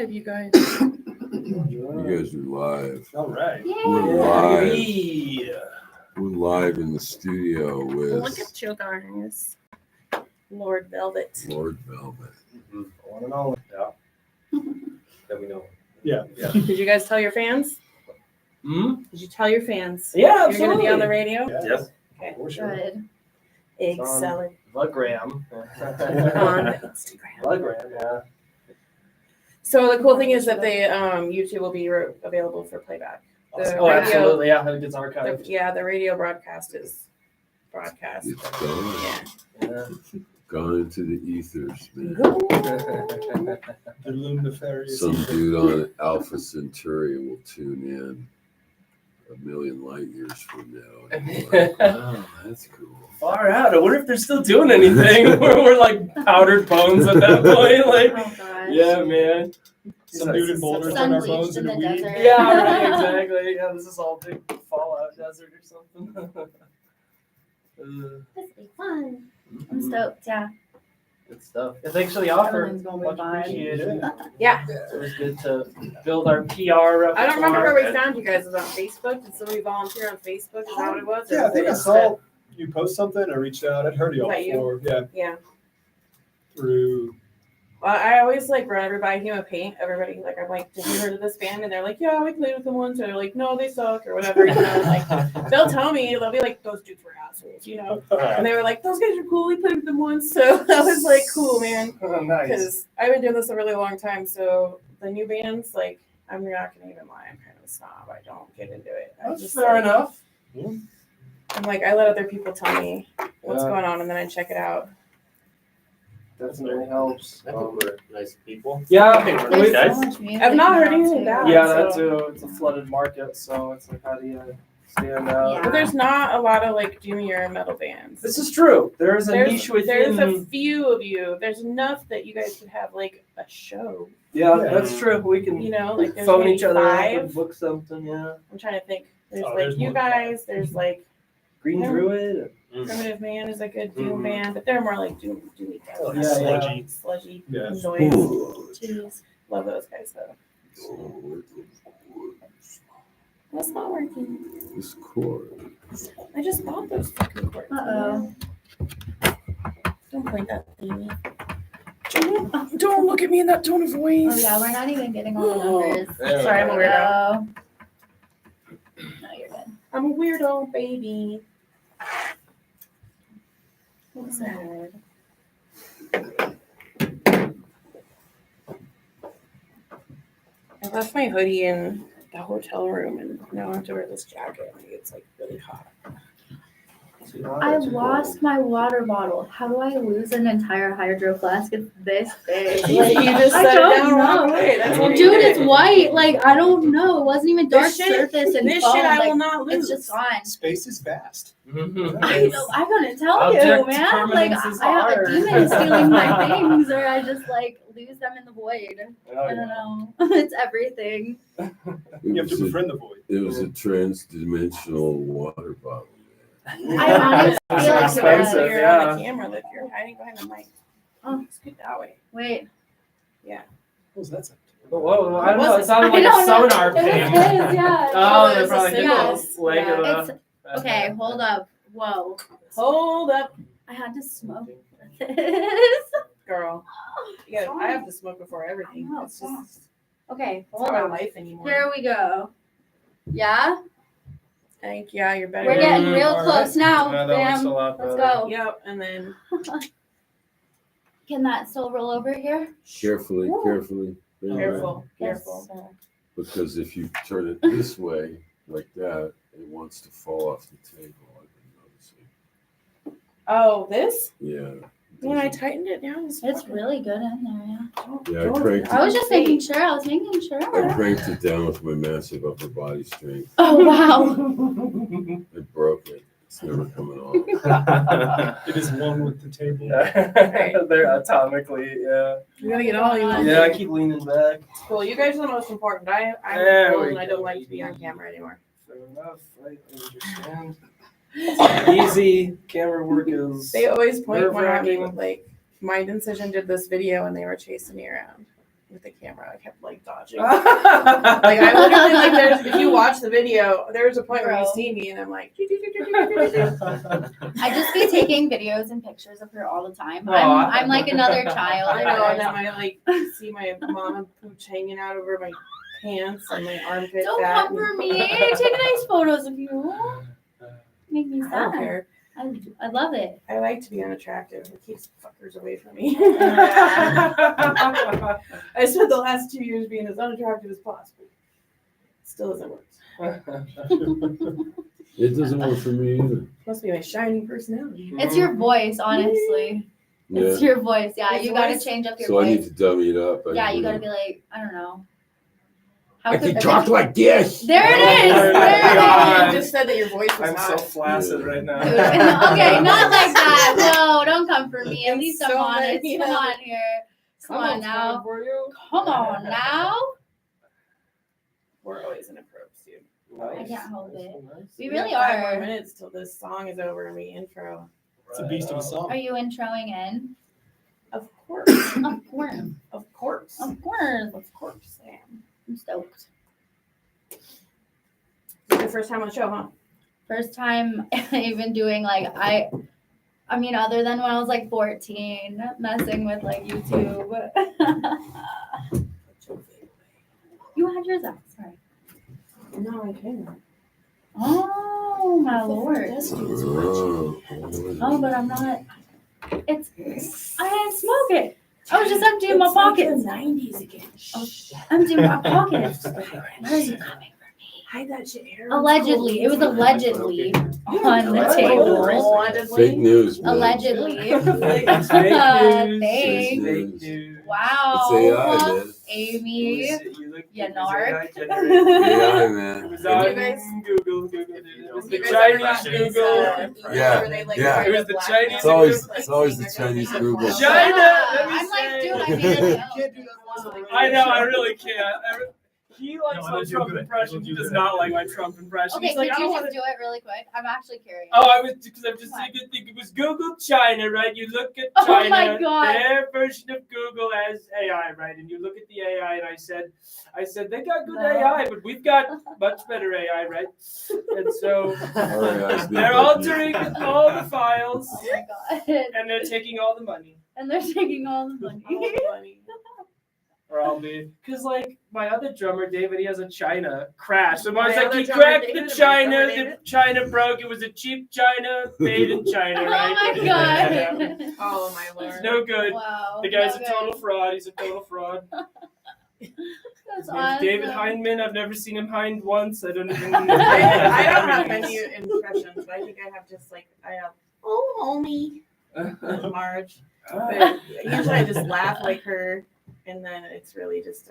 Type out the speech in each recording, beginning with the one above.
You guys. You guys are live. All right. We're live. Yeah. We're live in the studio Look with at you guys. Lord Velvet. Lord Velvet. One and all. Yeah. That we know. Yeah. Yeah. Did you guys tell your fans? Hmm? Did you tell your fans? Yeah, You're going to be on the radio? Yeah. Yes. Okay. For sure. Good. Excellent. Gram. On Instagram. Gram, yeah. So the cool thing is that the YouTube will be available for playback. The Oh, radio, absolutely. Yeah, it gets archived. the radio broadcast is broadcast. It's gone. Yeah. Yeah. Gone into the ethers, man. The loom nefarious. Some dude on Alpha Centauri will tune in a million light years from now. And be like, wow, that's cool. Far out. I wonder if they're still doing anything. we're like powdered bones at that point. Like, Oh gosh. yeah, man. Some dude in Boulder Sun turned our bleached bones in into the weed. desert. Yeah, right, exactly. Yeah, this is all big Fallout desert or something. This will be fun. I'm stoked, yeah. Good stuff. Yeah, thanks for the offer. Everything's gonna be Much fine. appreciated. Yeah. It was good to build our PR repertoire. I don't remember where we found you guys. Was it on Facebook? Did somebody volunteer on Facebook? Is that what it was? Or Yeah, I was think it I just saw you post something. I reached out. I'd heard of y'all Is that you? before. Yeah, Yeah. through. Well, I always like run everybody Human Paint. Everybody like I'm like, have you heard of this band? And they're like, yeah, we played with them once. Or they're like, no, they suck or whatever. You know, like they'll tell me they'll be like, those dudes were assholes, you know. And they were like, those guys are cool. We played with them once. So I was like, cool, man, Oh, nice. because I've been doing this a really long time. So the new bands, like, I'm not gonna even lie, I'm kind of a snob. I don't get into it. I That's just, fair like, enough. I'm like, I let other people tell me what's Yeah. going on, and then I check it out. Definitely helps. I think we're nice people. Yeah, There's we- so much music I've not heard now, anything too. bad. yeah, so- that too. It's a flooded market, so it's like, how do you stand out? Yeah. But there's not a lot of like doomier metal bands. This is true. There is a niche within. There's a few of you. There's enough that you guys could have like a show. Yeah, Yeah. that's true. We can You know, like there's phone maybe each other up and five. book something. Yeah, I'm trying to think. There's Oh, like there's you more than guys. There's like Green Yeah. Druid. Primitive Man is a good doom Mhm. band, but they're more like doomy Oh, guys. yeah, sludgy. Sludgy Yeah. noise. Oh, Jeez. Love those guys though. That's not working. this chord. I just bought those fucking cords. Uh-oh. Don't point that thing. Don't look at me in that tone of voice. Oh yeah, we're not even getting all the numbers. Sorry, I'm a weirdo. No, you're good. I'm a weirdo, baby. What's that? I left my hoodie in the hotel room, and now I have to wear this jacket. Like, it's like really hot. I lost my water bottle. How do I lose an entire hydro flask? It's this big. Like, You just I set it don't down the wrong know. way. That's what you Dude, did. it's white. Like, I don't know. It wasn't even dark This shit- surface and This foam. shit I Like, will not lose. it's just gone. Space is vast. I couldn't tell Object you, man. Like, permanence is I have a hard. demon stealing my things, or I just like lose them in the void. I don't know. It's everything. You have to befriend the void. It was a trans-dimensional water bottle. I honestly It's feel like expensive, you're You're yeah. on the camera, if you're hiding behind the mic. Oh. Scoot that way. Wait. What was that? Whoa, I don't know. Was It it? sounded I like a don't know. sonar It was ping. his, yeah. Oh, it they was probably a hit yes. the leg of It's the. okay. Hold up. Whoa. Hold up, I had to smoke this. girl. Yeah, I have to smoke before everything. I know, It's just Okay. it's Hold not my on. life anymore. Here we go. Yeah. I think you're better. We're getting Mm, real all close now. Yeah, that looks a Bam. lot Let's better. go. Yep, and then Can that still roll over here? Carefully, Ooh. carefully. There you go. careful, Yes, careful. sir. Because if you turn it this way, like that, it wants to fall off the table. I've been noticing. Oh, this? Yeah. Man, I tightened it down. It's really good in there, yeah. Yeah, I cranked I was just making sure. I was making sure. I cranked it down with my massive upper body strength. Oh wow. I broke it. It's never coming off. It is one with the table. They're atomically, yeah. You gotta get all you want. Yeah, I keep leaning back. Cool. You guys are the most important. I'm There old we and I go. don't like to be on camera anymore. Fair enough. I understand. Easy camera work is. They always point one at me Nerve-wracking. with like, my decision did this video and they were chasing me around. with the camera. I kept like dodging. Like I literally like there's if you watch the video, there was a point where you see me and I'm like I just be taking videos and pictures of her all the time. Aw. I'm like another child. I know, and then I like see my mom and pooch hanging out over my pants and my armpit Don't fat. come for me. Take nice photos of you. Make me I don't sad. care. I love it. I like to be unattractive. It keeps fuckers away from me. I spent the last 2 years being as unattractive as possible. Still doesn't work. It doesn't work for me either. Must be my shining personality. It's your voice, honestly. Yeah. It's your voice. Yeah, His you gotta voice? change up your So I need voice. to dummy it up. Yeah, you gotta be like, I don't know. How I could- can talk like this. There it is. Oh my There God. You just said that your voice was I'm so hot. flaccid right now. it is. Okay, not like that. No, don't come for me. At And least so I'm honest. many, Come on here. Come on now. For you. Come on now. We're always in a probes, dude. I can't help it. We We really got 5 more are. minutes till this song is over and we intro. It's a beast of a song. Are you introing in? Of course. Of course. Of course. Of course. Of course I am. I'm stoked. It's your first time on the show, huh? First time even doing like I mean other than when I was like 14 messing with like YouTube. You had yours out, sorry. No, I can't. Oh my lord. Oh, but I'm not it's I didn't smoke it. I was just emptying my pockets. Like the 90s again. Emptying my pockets. Where is it coming? Hide that shit here. Allegedly. It was allegedly on the Allegedly. table. Fake news, man. Allegedly. Fake news. Thanks. Fake news. Wow. It's AI, man. Amy. You look You it was narc. AI generated. AI, It man. was You on guys- Google. It was the You guys ever Chinese got these, Google. Yeah, where they, like, yeah. write It was a the black Chinese man It's always- with, like, it's always the fingers Chinese and Google. stuff. China, let me I'm like, say. dude, I made it. You can't do that one. I know, I really can't. He likes No, my it'll do Trump good. impression. It'll He do does good. not like my Trump impression. Okay, He's like, could I you don't just want do it really quick? I'm actually curious. Oh, I was because I'm just Come on. thinking it was Google China, right? You look at Oh China, my God. their version of Google as AI, right? And you look at the AI, and I said they got good No. AI, but we've got much better AI, right? And so AI's they're not altering all the files, Oh my god. and they're taking all the money. And they're taking all the money. All the money. Or I'll be because like my other drummer David, he has a China crash. So I was My like, other he drummer, cracked David, the and my China, drummer, the David? China broke. It was a cheap China, made in China, Oh right? my god. Oh my It's lord. no good. Wow. The guy's no a total fraud. He's a total fraud. good. His That's name's awesome. David Hindman. I've never seen him hind once. I don't even know. I don't have many impressions. I think I have just like I have homie Marge. But usually I just laugh like her, and then it's really just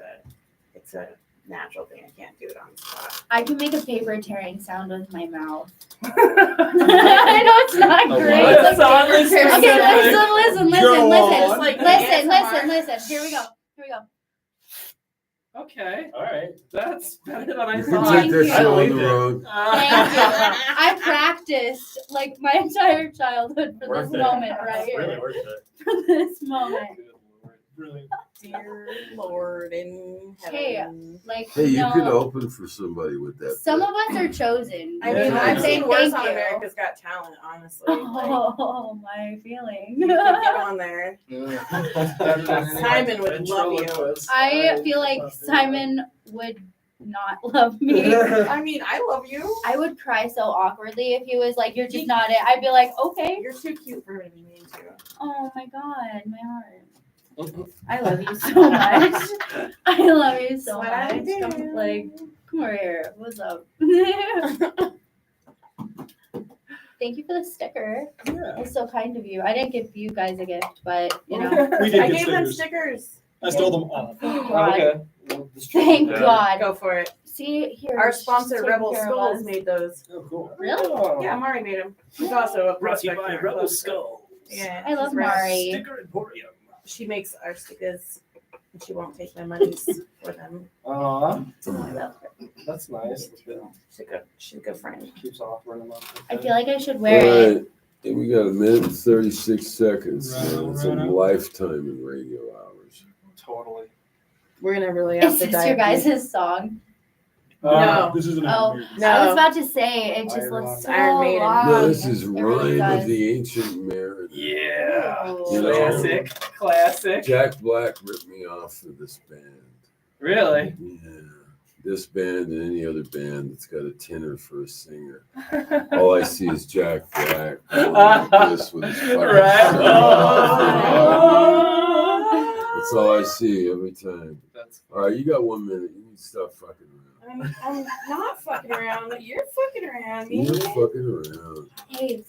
it's a natural thing. I can't do it on the spot. I can make a paper tearing sound with my mouth. I know it's not Oh, great. wow. That's oddly Okay, specific. listen. Go on. Listen. Here we go. Okay, All right. that's better than I You can thought. take that you. shit on believe the it. road. Thank you. I practiced like my entire childhood for Worth this it. moment right It's really here. worth it. For this moment. Good Lord. Really. Dear Lord in Hey, heaven. Like, Hey, you no, could open for somebody with that. some of us are chosen. I mean, Yeah. I've saying seen worse thank on you. America's Got Talent, honestly. Like, Oh, my feeling. you could get on there. Simon would love you. I feel like Simon would not love me. I mean, I love you. I would cry so awkwardly if he was like, "You're just not it." I'd be like, "Okay." You're too cute for her to be mean to. Oh my god, my heart. I love you so much. I love you so What I much. do. Come over here. What's up? Thank you for the sticker. Yeah. It's so kind of you. I didn't give you guys a gift, but you know. We did I get gave them stickers. stickers. I stole them all. Thank God. Okay. Thank God. Go for it. See here. Our she's sponsor, taking Rebel care of Skulls, us. made those. Oh, cool. Really? Oh. Yeah, Mari made them. She's also a Brought to you prospect by in our Rebel club. Skull. Yeah, I love she's rad. Mari. Sticker Emporium. She makes our stickers, and she won't take my monies for them. Aw, So I love her. that's nice. She's a good friend. Keeps offering them up. I feel like I should All wear it. right. And we got a minute and 36 seconds. Right, Man. It's a right. lifetime in radio hours. Totally. We're gonna really have Is to this dive your deep. guys' song? No. This isn't Oh, Iron Maiden. No. I was about to say it just Iron looks so Iron Maiden. long. No, this is It really Rhyme of does. the Ancient Mariner. Yeah. You know, Classic. Jack Black ripped me off for this band. Really? Yeah. This band and any other band that's got a tenor for a singer. All I see is Jack Black going like this with his fucking Right. shirt Oh. off. That's all I see every time. That's All right, you got 1 minute. You need to stop fucking around. I'm not fucking around. You're fucking around. You're Man. fucking around. Hey.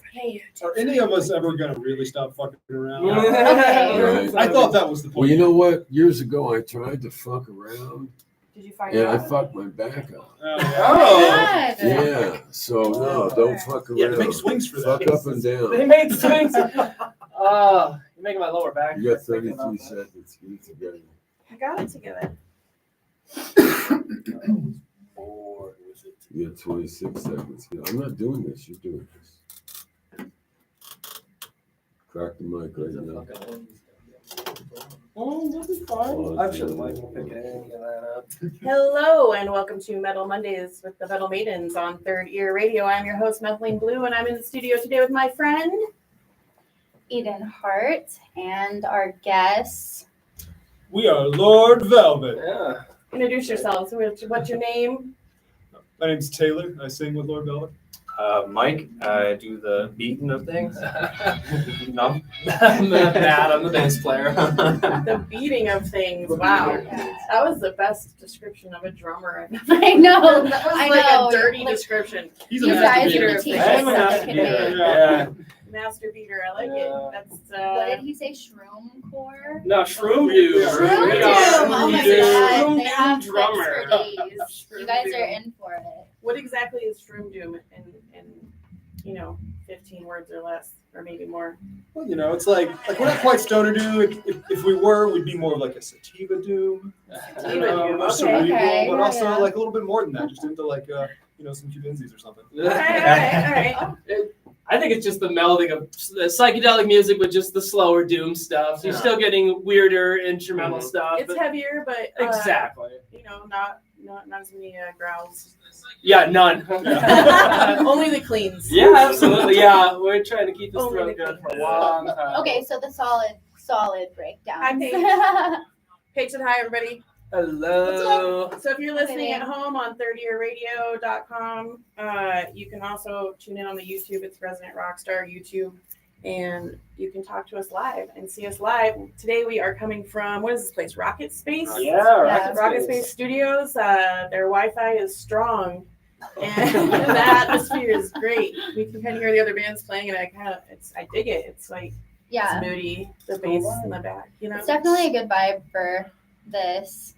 Are any of us ever gonna really stop fucking around? Okay. Right. I thought that was the point. Well, you know what? Years ago, I tried to fuck around, Did you find and I out? fucked my back out. Oh, yeah. Oh. God. Yeah, so no, don't fuck Yeah, around. to make swings for Fuck that. up and They down. made swings. You're making my lower back. You got hurt thinking 33 about that. seconds. Get it together. I got it together. You got 26 seconds. Yeah, I'm not doing this. You're doing this. Crack the mic right now. Oh, that'll be fine. I'm sure the mic will pick any of that up. Hello and welcome to Metal Mondays with the Metal Maidens on Third Ear Radio. I'm your host, Methylene Blue, and I'm in the studio today with my friend. Eden Hart and our guests. We are Lord Velvet. Yeah. Introduce yourselves. What's your name? My name's Taylor. I sing with Lord Velvet. Mike, I do the beating of things. No. Matt, I'm the bass player. The beating of things. Wow. That was the best description of a drummer I've ever. I know. That was I like know. a dirty Like, description. He's you a guys master are beater. the teachers I am a that master can beater. be. Yeah. Master beater. I like Yeah. it. That's What did he say? Shroom core? No, Shroom Dude. Shroom We Doom. are Oh my Shroom god. Doom They have drummer. clips for days. You guys Shroom are Doom. in for it. What exactly is Shroom Doom in 15 words or less, or maybe more? Well, you know, it's like we're not quite stoner doom. If we were, we'd be more of like a sativa doom. Sativa You know, doom, more okay. cerebral, Okay, but yeah, also yeah. like a little bit more than that, just into like some Cubanzies or something. All right. I think it's just the melding of psychedelic music with just the slower doom stuff. You're still getting weirder instrumental stuff. It's but heavier, but exactly. Not as many growls. Yeah, none. Only the cleans. Yeah, absolutely. Yeah, we're trying to keep this Only throat the good for a long time. Okay, so the solid breakdown. Hi, Paige. Paige said hi, everybody. Hello. So if you're listening Okay. at home on thirdearradio.com, you can also tune in on the YouTube. It's Resident Rockstar YouTube. And you can talk to us live and see us live. Today we are coming from, what is this place? Rocket Space? Yeah, Rocket Space Studios. Their Wi-Fi is strong. And the atmosphere is great. We can kind of hear the other bands playing, and I dig it. It's like Yeah, it's moody, the bass in the back. You know, it's definitely a good vibe for this.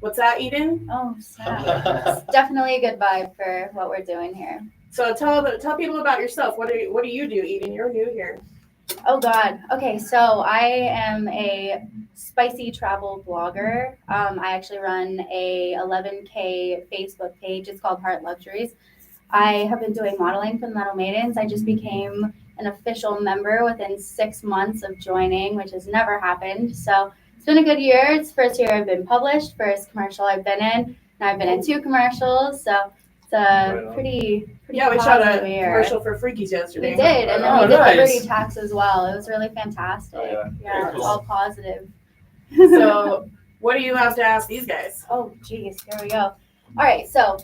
What's that, Eden? Oh, sad. It's definitely a good vibe for what we're doing here. So tell people about yourself. What do you do, Eden? You're new here. Oh God. Okay, so I am a spicy travel blogger. I actually run a 11K Facebook page. It's called Heart Luxuries. I have been doing modeling for the Metal Maidens. I just became an official member within 6 months of joining, which has never happened. So it's been a good year. It's the first year I've been published, first commercial I've been in. And I've been in 2 commercials, so it's a pretty Yeah, we shot a positive year. commercial for Freakies yesterday. We did, and then Oh, we did nice. Liberty Tax as well. It was really fantastic. Oh, yeah. Yeah, Very it's all positive. So what do you have to ask these guys? Oh, geez, here we go. All right, so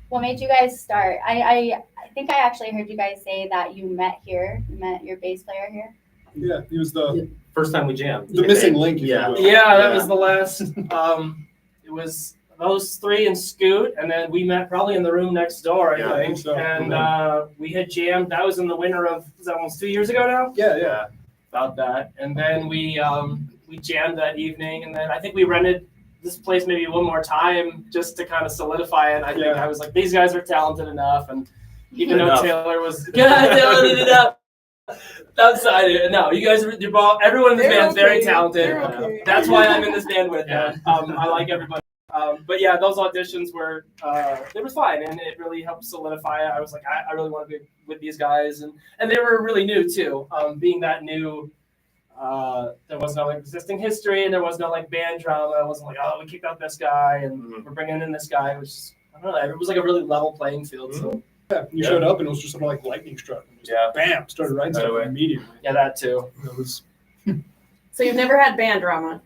what made you guys start? I think I actually heard you guys say that you met here. You met your bass player here. Yeah, he was the First time we jammed. missing link. if you Yeah. will. Yeah, that was the last. It was those 3 and Scoot, and then we met probably in the room next door, Yeah, I I think think. so. And we had jammed. That was in the winter of, was that almost 2 years ago now? Yeah. About that. And then we jammed that evening, and then I think we rented this place maybe one more time just to kind of solidify it. I think Yeah. I was like, these guys are talented enough, and even though Enough. Taylor was talented enough. Outside it. No, you guys, everyone in this They're band's very okay. talented. They're okay. That's why I'm in this band with Yeah. them. I like everybody. But yeah, those auditions were, it was fine, and it really helped solidify it. I was like, I really want to be with these guys, and they were really new too. Being that new, there was no existing history, and there was no like band drama. It wasn't like, oh, we kicked out this guy and we're bringing in this guy. It was just, I don't know. It was like a really level playing field. So Yeah, you showed up and it was just something like lightning struck. And just, bam, started writing Right stuff away. immediately. yeah, that too. It was So you've never had band drama?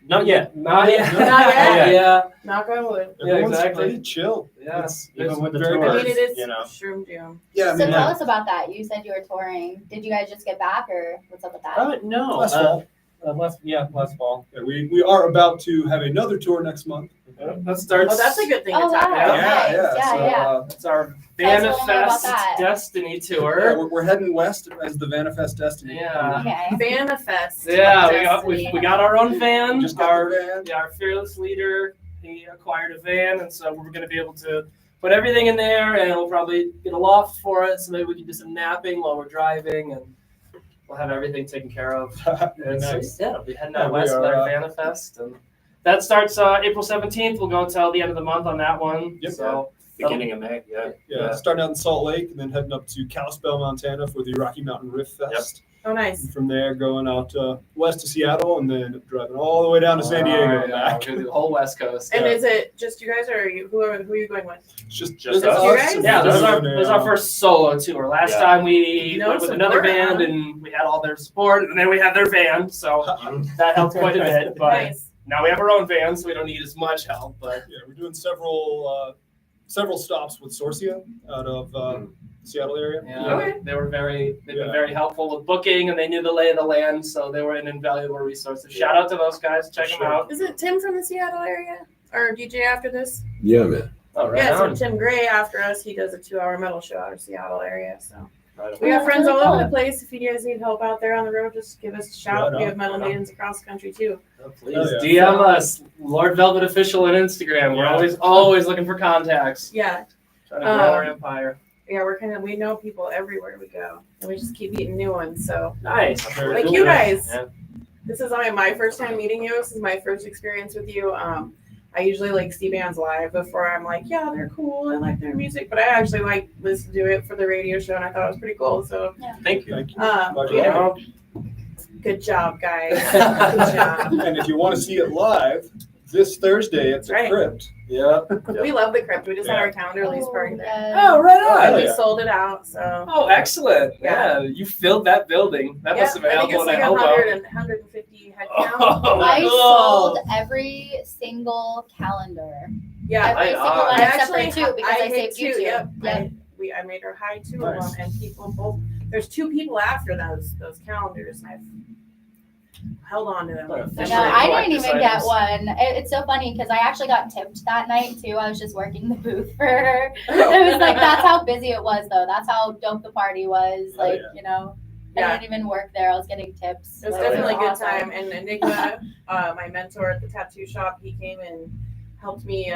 Not yet. Not yet. Not yet? Yeah. Knock on wood. Yeah, everyone's exactly. pretty chill. Yeah. It's Even with the very I tours, mean, it is you know. shroom doom. Yeah, I So mean, tell us about that. You said you were touring. Did you guys just get back, or what's up with that? No. last fall. Last fall. Yeah, we are about to have another tour next month. That starts. Oh, that's a good thing to Oh, talk wow. about. nice. Yeah. It's our Tell us a little more about Vanifest that. Destiny Yeah, tour. we're heading west as the Vanifest Destiny. Yeah. Okay. Vanifest. Yeah, we Destiny. got our own van. Just got Our the van. our fearless leader, he acquired a van, and so we're going to be able to put everything in there, and we'll probably get a loft for it, so maybe we can do some napping while we're driving, and we'll have everything taken care of. And Nice. so, yeah, we'll be heading Yeah, out we west with are, our Vanifest, and that starts April 17th. We'll go until the end of the month on that one. Yep. So Beginning of May. Yeah, starting out in Salt Lake and then heading up to Kalispell, Montana for the Rocky Mountain Riff Fest. Oh, nice. And from there, going out west to Seattle and then driving all the way down to San Diego and Yeah, back. we'll do the whole West Coast. And Yeah. is it just you guys, or who are you going with? It's just Just us. you guys? Yeah, this And, is our first solo tour. Last Yeah. time we No went with another support, band, huh? and we had all their support, and then we had their van, so that helped quite a bit. But Nice. now we have our own van, so we don't need as much help. But Yeah, we're doing several stops with Sorcia out of Seattle area. yeah, Okay. they've been Yeah. very helpful with booking, and they knew the lay of the land, so they were an invaluable resource. So shout out to those guys. Check them Sure. out. Is it Tim from the Seattle area? Or DJ after this? Yeah, man. Oh, right Yeah, so on. Tim Gray after us, he does a 2-hour metal show out of Seattle area. So Right on. we got Oh, friends really all over cool. the place. If you guys need help out there on the road, just give us a shout. Right We on, have metal right on. maidens across the country too. Oh, please Oh, yeah. DM us, Lord Velvet Official on Instagram. We're Yeah. always looking for contacts. Yeah. Trying to grow our empire. Yeah, we know people everywhere we go. And we just keep meeting new ones. So Nice. Very like cool. you guys. Yeah. This is my first time meeting you. This is my first experience with you. I usually like see bands live before I'm like, yeah, they're cool. I like their music, but I actually like listen to it for the radio show, and I thought it was pretty cool. So, Thank you. Thank you. yeah, good job, guys. Good job. And if you want to see it live, this Thursday at the Right. Crypt. Yeah. We love the Crypt. We just had our calendar release party there. yes. Oh, right on. And we yeah. sold it out. So Oh, excellent. Yeah. Yeah. You filled that building. That must have been I think helpful it's in like a elbow. 150 head count. Oh, I cool. sold every single calendar. Yeah, Every Right single on. one I except for actually two because I hit saved you 2. two. Yep. Yep. I made her high 2 Nice. of them, and people both. There's 2 people after those calendars, and I've held on to them. What a I Officially know. I didn't collector's even get items. one. It's so funny because I actually got tipped that night too. I was just working the booth for her. It was like that's how busy it was though. That's how dope the party was. Oh, Like yeah. you know, Yeah. I didn't even work there. I was getting tips. It was Like, definitely a good awesome. time. And Enigma, my mentor at the tattoo shop, he came and helped me,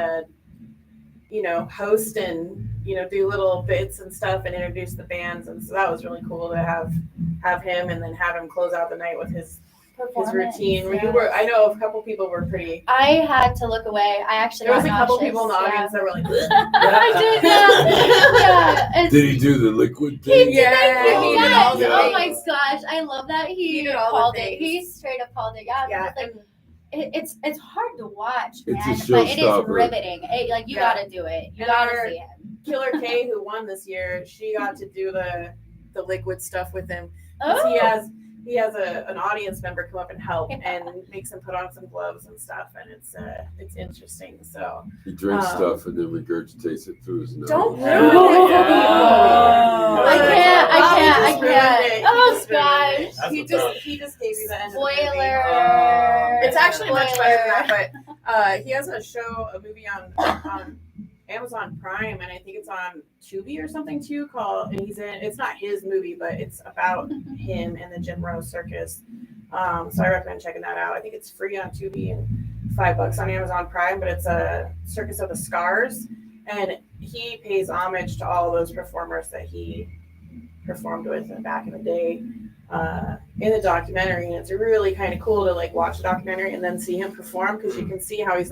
host and do little bits and stuff and introduce the bands. And so that was really cool to have him and then have him close out the night with his Performance, routine. yeah. I know a couple people were pretty. I had to look away. I actually There was a got couple nauseous, people in the yeah. audience that were like, I did, yeah. It's- Did he do the liquid He thing? did, Yeah, he he did did. all the Oh my things. gosh, I love that he did all the called it. things. He straight up called it. Yeah, yeah, because, like, it's hard to watch, It's a man, but it is showstopper. riveting. Like you Yeah. gotta do it. You And gotta our- see it. Killer K, who won this year, she got to do the liquid stuff with him. 'Cause Oh, he has an audience member come up and help and makes him put on some gloves and stuff, and it's interesting. So He drinks Um, stuff and then regurgitates it through his nose. don't ruin Oh, it for yeah. people. I can't, I Bobby can't, I just ruined can't. it. He Oh, just ruined gosh. it. That's He what's just up. he just gave you the end of the movie. spoiler. It's actually much better than Spoiler. that, but he has a movie on Amazon Prime, and I think it's on Tubi or something too. And it's not his movie, but it's about him and the Jim Rose Circus. So I recommend checking that out. I think it's free on Tubi and $5 on Amazon Prime, but it's a Circus of the Scars, and he pays homage to all those performers that he performed with back in the day in the documentary. And it's really kind of cool to like watch the documentary and then see him perform, because you can see how he's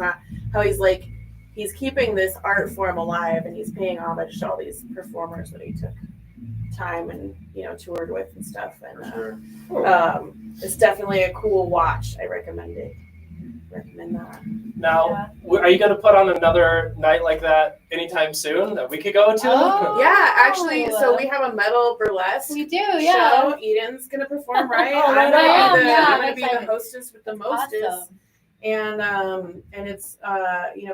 keeping this art form alive, and he's paying homage to all these performers that he time and toured with and stuff. And For it's definitely a cool watch. I recommend it. Recommend that. Now, are you going to put on another night like that anytime soon that we could go to? Oh. Yeah, actually, so we have a metal burlesque We do, yeah. show. Eden's gonna perform, right? Oh, right I'm on. gonna Yeah, I'm I'm gonna be the excited. hostess with the mostest. Awesome. And it's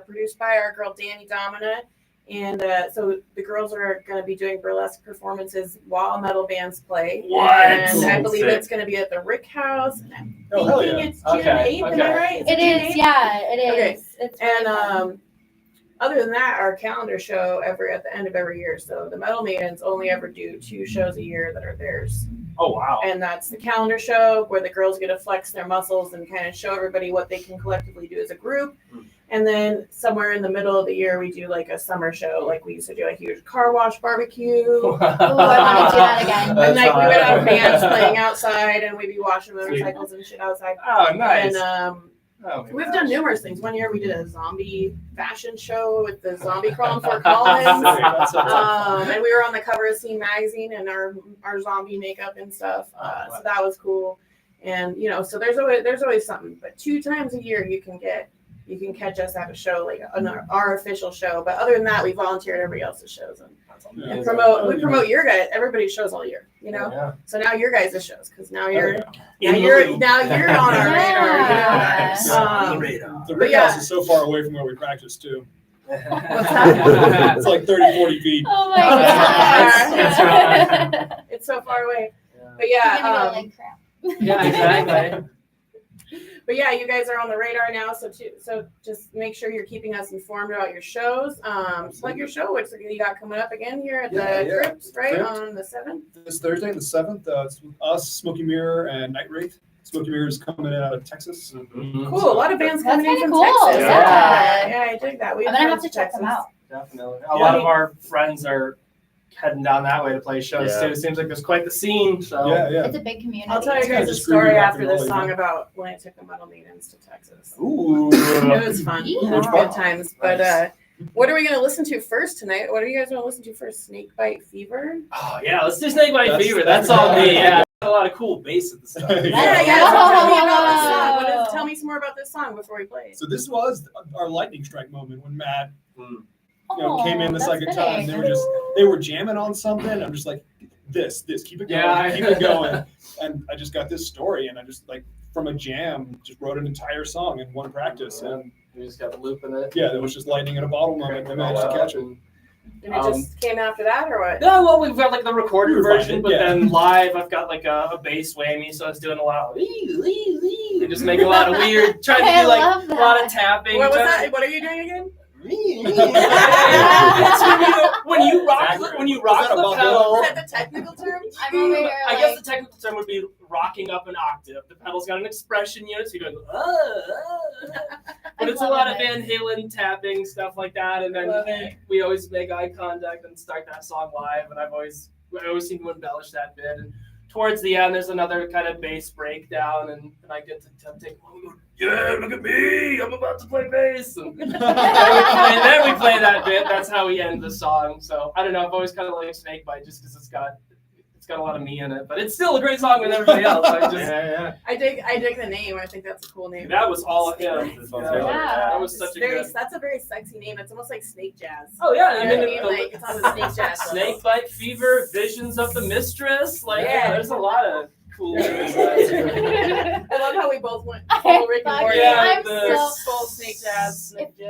produced by our girl Danny Domina, and so the girls are going to be doing burlesque performances while metal bands play. What? And I believe Sick. it's going to be at the Rick House. And I'm Oh, hell thinking yeah. it's June Okay, 8th. Am I okay. right? It June is, 8th? yeah, it is. Okay. It's really And fun. other than that, our calendar show at the end of every year. So the Metal Maidens only ever do 2 shows a year that are theirs. Oh, wow. And that's the calendar show where the girls get to flex their muscles and kind of show everybody what they can collectively do as a group. And then somewhere in the middle of the year, we do like a summer show. Like we used to do a huge car wash barbecue. Ooh, I want to do that again. And like we would have bands That's playing outside and we'd be washing motorcycles and shit outside. Oh, nice. And Oh, my we've gosh. done numerous things. One year we did a zombie fashion show with the zombie crawling Fort Collins. That's so tough. And we were on the cover of Scene magazine in our zombie makeup and stuff. So that was cool. And so there's always something. But 2 times a year you can catch us at a show, like our official show. But other than that, we volunteer at everybody else's shows and Amazing. promote your guys, everybody's shows all year. Yeah. So now your guys' shows, because now you're In now the you're loop. now you're on our Yeah. radar. The Rick yeah. House is so far away from where we practice too. that? It's like 30, 40 feet. Oh my That's god. It's so far away. But You're yeah, gonna go like crap. Yeah, exactly. but yeah, you guys are on the radar now. So just make sure you're keeping us informed about your shows. Plug your show. What's you got coming up again here at the Yeah. Crypt, right? Crypt. On the 7th. This Thursday, the 7th, it's us, Smoky Mirror, and Night Wraith. Smoky Mirror is coming in out of Texas. Cool. A lot of bands That's coming in kinda from cool, Texas. yeah. Yeah, I dig that. We I'm gonna have friends to in check them Texas. out. Definitely. A lot of our friends are heading down that way to play shows Yeah. too. Seems like there's quite the scene. So Yeah. It's a big community. I'll tell you It's kinda guys a just story groovy rock after and this roll, song you know? about when I took the Metal Maidens to Texas. Ooh. It was fun. Yeah. It was good times. But what are we going to listen to first tonight? What are you guys going to listen to first? Snakebite Fever? Oh yeah, let's do Snake Bite That's- Fever. That's all me. Yeah, a lot of cool bass at the start. Yeah, Yeah. So tell me about this song. Oh. Tell me some more about this song before we play it. So this was our lightning strike moment when Matt Oh, came in the that's second time. fitting. They were jamming on something. I'm just like, this, keep it going, Yeah. keep it going. And I just got this story, and I just like from a jam, just wrote an entire song in one practice. And We just got the loop in it. yeah, it was just lightning in a bottle moment. I managed to catch it. And it just came after that, or what? No, well, we've got like the recorded We version, refined it, but yeah. then live, I've got like a bass whammy, so it's doing a lot of and just making a lot of weird, trying to I do like love a lot of that. tapping. What was trying- that? What are you doing again? It's when you rock the that about pedal. Is that the technical term? I'm over here I guess like, the technical term would be rocking up an octave. The pedal's got an expression unit, so you're going, but it's a lot of Van Halen tapping, stuff like that. And Love then it. we always make eye contact and start that song live. And I always seem to embellish that bit. And towards the end, there's another kind of bass breakdown, and I get to take one and go, yeah, look at me, I'm about to play bass. And then we play that bit. That's how we end the song. So I don't know. I've always kind of liked Snakebite just because it's got a lot of me in it, but it's still a great song with everybody else. I dig the name. I think that's a cool name. That was all of him. Yeah. That was such a good. That's a very sexy name. It's almost like snake jazz. Oh yeah, I You know mean, what I mean? Like it's on the snake jazz. Snake Bite Fever, Visions of the Mistress. Like, Yeah. there's a lot of cool lyrics. I love how we both went full Rick and Morty. Yeah, I'm the- full snake jazz. if you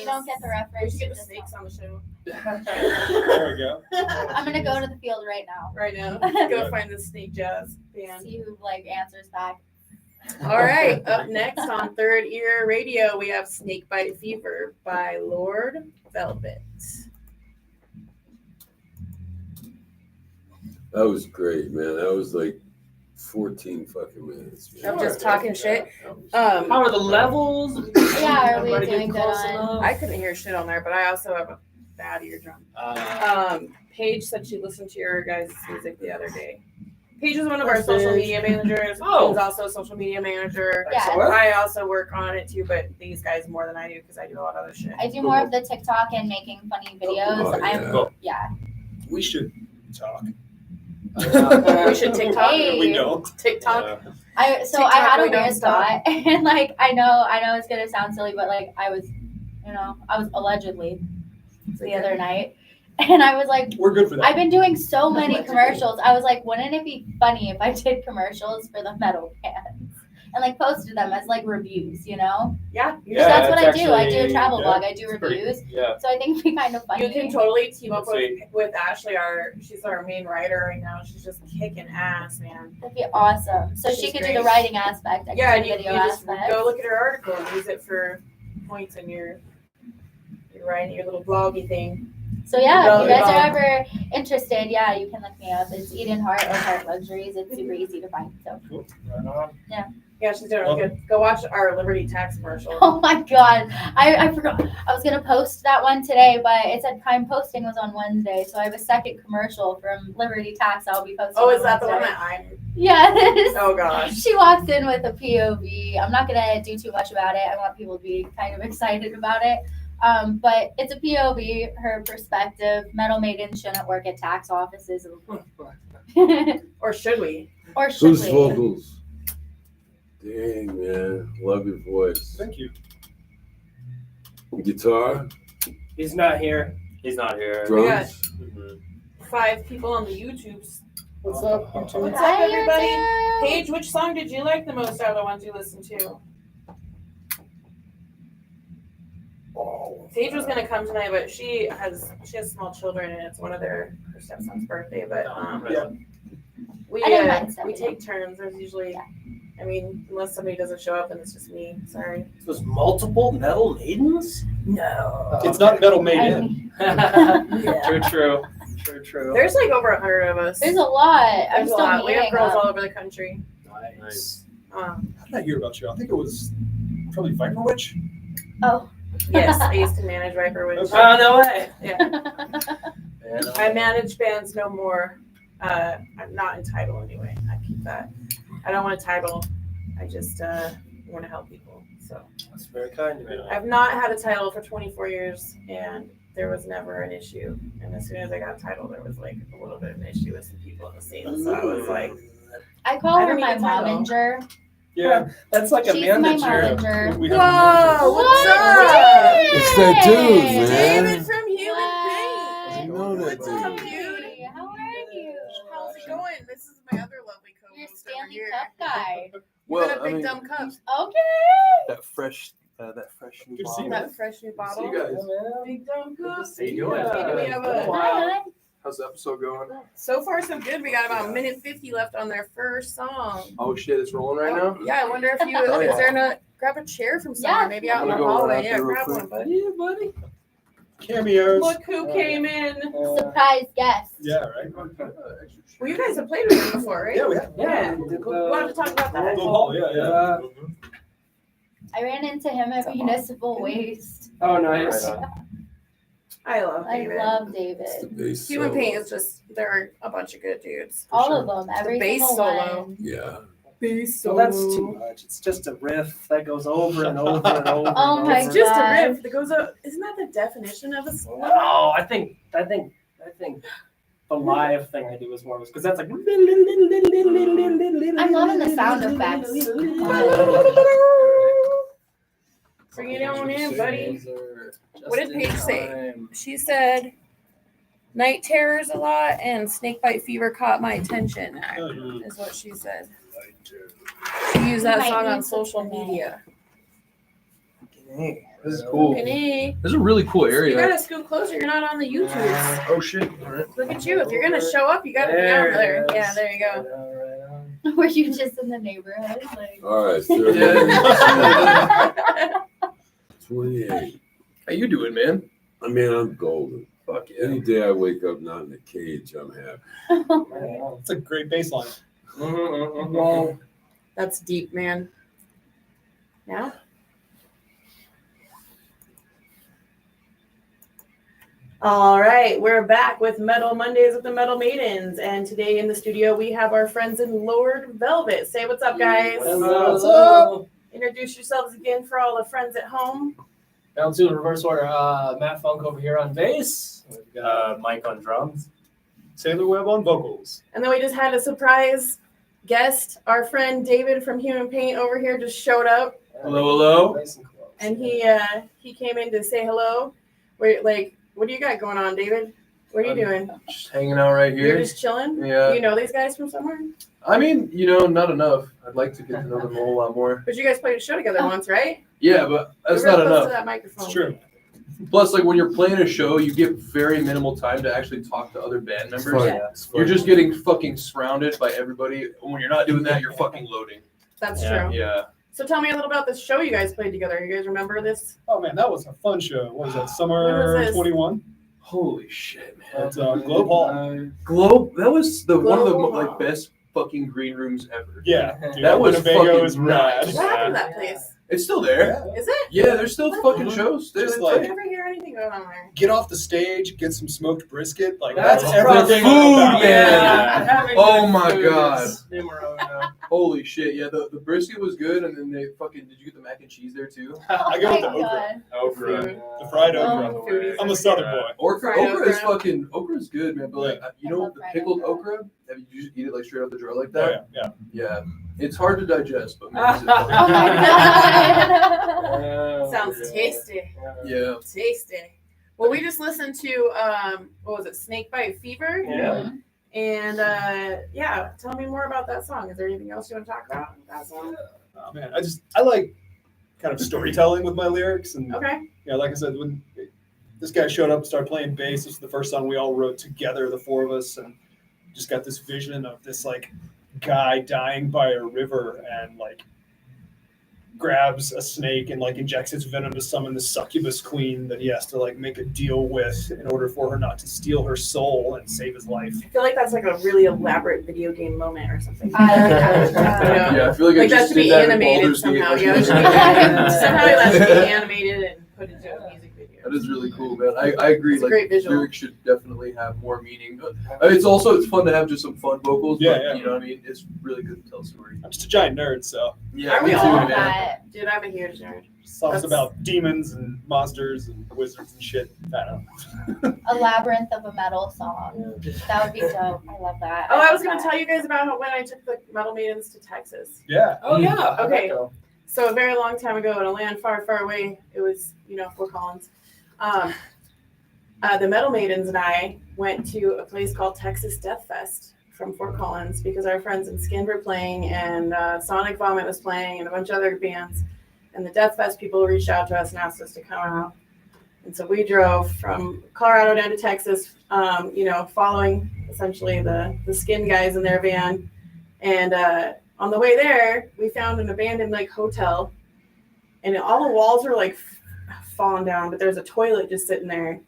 don't get the We reference, should get the just snakes on the show There we go. I'm gonna go to the field right now. right now. Go find the snake jazz band. See who like answers back. All right, up next on Third Ear Radio, we have Snakebite Fever by Lord Velvet. That was great, man. That was like 14 fucking minutes. Man. I'm just talking shit. That was How are the levels? Yeah, are we Everybody doing getting good close on- enough? I couldn't hear shit on there, but I also have a bad eardrum. Paige said she listened to your guys' music the other day. Paige is one of our social media managers. Oh. She's also a social media manager. Yeah. Excellent. I also work on it too, but these guys more than I do because I do a lot of other shit. I do more of the TikTok and making funny videos. Oh, I'm yeah. yeah. We should talk. We should TikTok. Hey. We don't. TikTok. I TikTok, had a we don't weird stop. thought, and like I know it's gonna sound silly, but like I was allegedly the other night, and I was like, We're good for that. I've been doing so many Allegedly. commercials. I was like, wouldn't it be funny if I did commercials for the metal bands and like posted them as like reviews, you know? Yeah. Because that's what I it's do. I do a actually- travel yeah, blog. I do it's pretty- reviews. Yeah. So I think it'd be kind of funny. You can totally team up Sweet. with Ashley. She's our main writer right now. She's just kicking ass, man. That'd be awesome. So she She's could do great. the writing aspect. I Yeah, could and do you the video just aspect. go look at her article and use it for points in your writing, your little bloggy thing. So yeah, if you Yeah. guys are ever interested, yeah, you can look me up. It's Eden Heart or Heart Luxuries. It's super easy to find. So. Right on. Yeah, she's doing really good. Go watch our Liberty Tax commercial. Oh my god, I forgot. I was gonna post that one today, but it said Prime posting was on Wednesday, so I have a second commercial from Liberty Tax. I'll be posting. Oh, on is that the one Wednesday. that I'm? Yes. Oh gosh. She walks in with a POV. I'm not gonna do too much about it. I want people to be kind of excited about it. But it's a POV, her perspective. Metal maidens shouldn't work at tax offices, Or should we? or should Who's we? vocals? Dang, man. Love your voice. Thank you. Guitar? He's not here. He's not here. Drums? Mhm. 5 people on the YouTubes. What's up? What's Hi, up, everybody? YouTube. Paige, which song did you like the most out of the ones you listened to? Paige was gonna come tonight, but she has small children and it's one of her stepson's birthday. But Yeah. we I didn't mind we stepping take turns. There's usually, Yeah. I mean, unless somebody doesn't show up, then it's just me. Sorry. It was multiple metal maidens? No. It's not metal made I in. mean, True. There's like over 100 of us. there's a lot. I'm There's a still lot. We have meeting girls up. all over the country. Nice. How did I hear about you? I think it was probably Viper Witch. Oh. Yes, I used to manage Viper Witch. Oh, no way. I manage bands no more. I'm not in title anyway. I keep that. I don't want a title. I just want to help people. So That's very kind of you. I've not had a title for 24 years, and there was never an issue. And as soon as I got a title, there was like a little bit of an issue with some people in the scene. So I was like, I call I her don't my need a title. momager. Yeah. That's like a She's my manager. momager. We have whoa, what's What? up? It's that dude, man. David from Human I Paint. know that What's up, dude. dude? How are you? How's it going? This is my other lovely You're co-host over Stanley here. Cup guy. You got a big dumb cup. Okay. that fresh new Good to see you. bottle. That fresh new bottle. See you guys. Big dumb cup. How you doing? Okay, do we have a? Hi. How's the episode going? So far, so good. We got about a minute 50 left on their first song. Oh shit, it's rolling right now. Yeah, I wonder if you Oh, is yeah. there a grab a chair from somewhere, Yeah. maybe out I'm in the gonna go hallway. right Yeah, there real grab quick. one, buddy. Yeah, buddy. Cameos. Look who came in. Surprise guest. Yeah, right. Well, you guys have played with me before, right? Yeah, we have. Yeah. We'll have to talk about that. Go Hall, yeah. I ran into him at Municipal Waste. Oh, nice. Right on. I love I David. love It's the David. bass Human solo. Paint is just there are a bunch of good dudes. All of them. Every bass single solo. one. Yeah. Bass So that's too much. It's just a riff that goes over and over and over. Oh and my over. It's just a God. riff that goes up. Isn't that the definition of a solo? No, I think the live thing I do is more because that's like. I'm loving the sound effects. Bring it on in, buddy. What did Paige say? She said, night terrors a lot and snakebite fever caught my attention, is what she said. She used that Might song on need social something. media. This is cool. Hey, This is a really cool you area. gotta scoot closer. You're not on the YouTubes. Oh shit. All right. Look at you. If you're gonna show up, you gotta be There out there. it is. Yeah, there you go. Were you just in the neighborhood? Like, All right, Yeah. 28. How you doing, man? I mean, I'm golden. Fuck yeah. Any day I wake up not in a cage, I'm happy. It's a great bass line. Whoa. That's deep, man. Now? All right, we're back with Metal Mondays with the Metal Maidens. And today in the studio, we have our friends in Lord Velvet. Say what's up, guys. What's up? Introduce yourselves again for all the friends at home. Now let's do the reverse order. Matt Funk over here on bass. We've got Mike on drums. Taylor Webb on vocals. And then we just had a surprise guest. Our friend David from Human Paint over here just showed up, Hello. Nice and close. and he came in to say hello. Wait, like, what do you got going on, David? What are you doing? Just hanging out right You're here. just chilling? Yeah. You know these guys from somewhere? I mean, not enough. I'd like to get to know them a whole lot more. But you guys played a show together once, right? Yeah, but that's You're real not close enough. to that microphone. It's true. Plus, like when you're playing a show, you get very minimal time to actually talk to other band members. Fun. Yeah. You're just getting fucking surrounded by everybody. When you're not doing that, you're fucking loading. That's Yeah. true. Yeah. So tell me a little about this show you guys played together. You guys remember this? Oh man, that was a fun show. What was that? When Summer was this? 21 Holy shit, man. at Globe Hall. Globe. That was one of the Globe. like best fucking green rooms ever. Yeah, dude, That was Winnebago fucking is rad. nice. What happened to that place? It's still there. Is it? Yeah, there's still fucking shows. There's Just I like- never hear anything going on there. Get off the stage, get some smoked brisket. Like That's that's rough. everything. Food, about it. man. Having Oh good my food God. is numero uno. Holy shit. Yeah, the brisket was good, and then they fucking did you get the mac and cheese there too? I go with the Oh my okra. God. Okra. Food. The fried okra. Oh, foodies. I'm a southern boy. Okra Fried is okra. fucking okra's good, man. But like I love the fried pickled okra. okra, have you just eat it like straight out the jar like Oh that? yeah, yeah. Yeah. It's hard to digest, but man, Oh my God. Sounds tasty. yeah. Tasty. Well, we just listened to what was it, Snakebite Fever? Yeah. And yeah, tell me more about that song. Is there anything else you want to talk about with that song? Oh man, I like kind of storytelling with my lyrics, and Okay. yeah, like I said, when this guy showed up and started playing bass, this was the first song we all wrote together, the four of us, and just got this vision of this like guy dying by a river and like grabs a snake and like injects its venom to summon the succubus queen that he has to like make a deal with in order for her not to steal her soul and save his life. I feel like that's like a really elaborate video game moment or something. I like that. Yeah. Yeah, I feel like I Like that just should be did that in animated Baldur's Gate. somehow. Yeah, it should be somehow that should be animated and put into a music video. That is really cool, man. I agree. It's a Like great visual. lyrics should definitely have more meaning. But it's fun to have just some fun vocals. Yeah, but, yeah. you know what I mean? It's really good to tell a story. I'm just a giant nerd, so Yeah, Are we me too, all I love man. that. Dude, I'm a huge nerd. songs That's- about demons and monsters and wizards and shit. I don't know. A labyrinth of a metal song. That would be dope. I love that. Oh, I was going to tell you guys about how when I took the Metal Maidens to Texas. Yeah. Oh yeah. Okay. So a very long time ago in a land far, far away, it was, Fort Collins. The Metal Maidens and I went to a place called Texas Death Fest from Fort Collins because our friends in Skin were playing and Sonic Vomit was playing and a bunch of other bands. And the Death Fest people reached out to us and asked us to come out. And so we drove from Colorado down to Texas, following essentially the Skin guys in their van. And on the way there, we found an abandoned hotel, and all the walls were falling down, but there's a toilet just sitting there.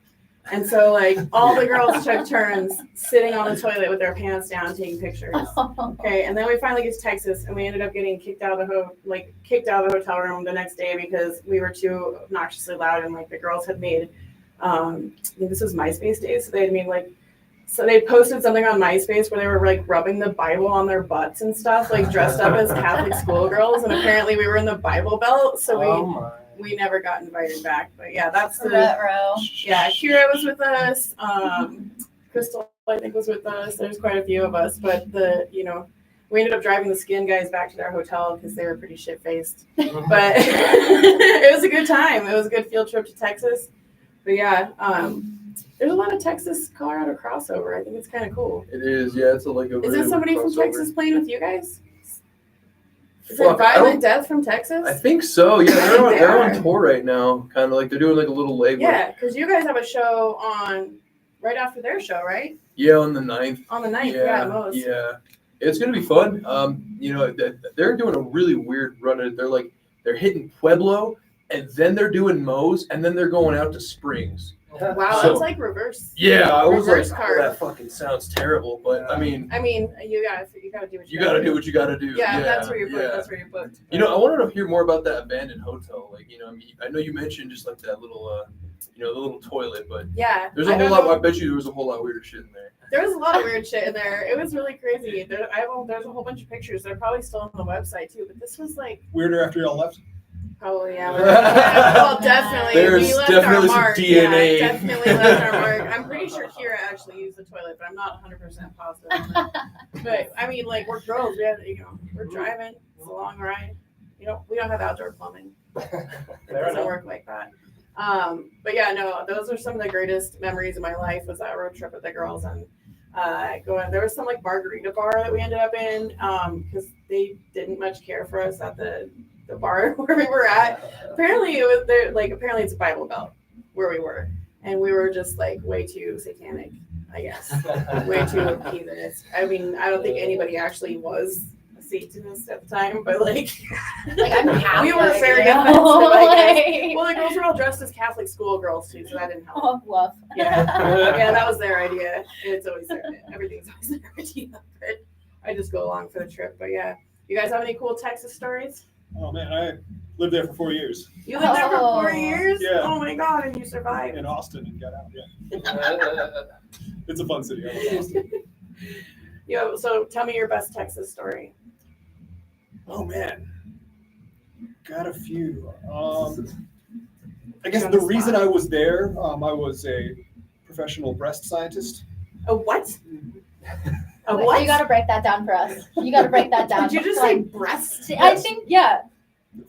And so all the girls took turns sitting on the toilet with their pants down taking pictures. Okay, and then we finally get to Texas, and we ended up getting kicked out of the hotel room the next day because we were too obnoxiously loud, and the girls had made I think this was MySpace days, so they had made so they posted something on MySpace where they were rubbing the Bible on their butts and stuff, dressed up as Catholic schoolgirls, and apparently we were in the Bible Belt, so we never got invited back. But yeah, that's the Ruh-roh. yeah. Kira was with us. Crystal, I think, was with us. There's quite a few of us, but we ended up driving the Skin guys back to their hotel because they were pretty shit faced. But it was a good time. It was a good field trip to Texas. But yeah, there's a lot of Texas Colorado crossover. I think it's kind of cool. It is, yeah. It's a Is it somebody from Texas playing with you guys? Is Fuck, it Violent Death from Texas? I think so. Yeah, they're They on are. tour right now. Kind of they're doing a little leg work. Yeah, because you guys have a show on right after their show, right? Yeah, on the 9th. On the 9th, yeah, most. Yeah. It's gonna be fun. They're doing a really weird run. They're hitting Pueblo, and then they're doing Moe's, and then they're going out to Springs. Wow, So- that's reverse. Yeah, I was Reverse like, card. that fucking sounds terrible, but I mean, You gotta do what you gotta do what you gotta do. Yeah, that's where you're booked. yeah. That's where you're booked. I wanted to hear more about that abandoned hotel. I know you mentioned just that little, the little toilet, but Yeah, there's I a whole don't lot. know. I bet you there was a whole lot weirder shit in there. There was a lot of weird shit in there. It was really crazy. There's a whole bunch of pictures. They're probably still on the website too. But this was Weirder after y'all left. probably well, definitely. There's we left definitely our some mark. DNA. Yeah, definitely left our mark. I'm pretty sure Kira actually use the toilet, but I'm not 100% positive on that. But I mean, like, we're girls. We're driving. It's a long ride. We don't have outdoor plumbing. It doesn't work like that. But yeah, no, those are some of the greatest memories of my life was that road trip with the girls and there was some like margarita bar that we ended up in because they didn't much care for us at the bar where we were at. Apparently it was there, like apparently it's a Bible Belt where we were, and we were just like way too satanic, I guess, way too heathenist. I mean, I don't think anybody actually was Satanist at the time, but like I'm happy. we were very offensive, I guess. Well, the girls were all dressed as Catholic schoolgirls too, so that didn't help. Oh, woof. Yeah, that was their idea. It's always everything's always their idea. But I just go along for the trip. But yeah, you guys have any cool Texas stories? Oh man, I lived there for 4 years You lived there for 4 Oh. years? Yeah. Oh my god, and you survived. in Austin and got out. Yeah, it's a fun city. I love Austin. Yeah. So tell me your best Texas story. Oh man, got a few. I guess the reason I was there, I was a professional breast scientist. A what? A Wait, what? You got to break that down for us. You got to break that down. Did you just say breast? I think, yeah.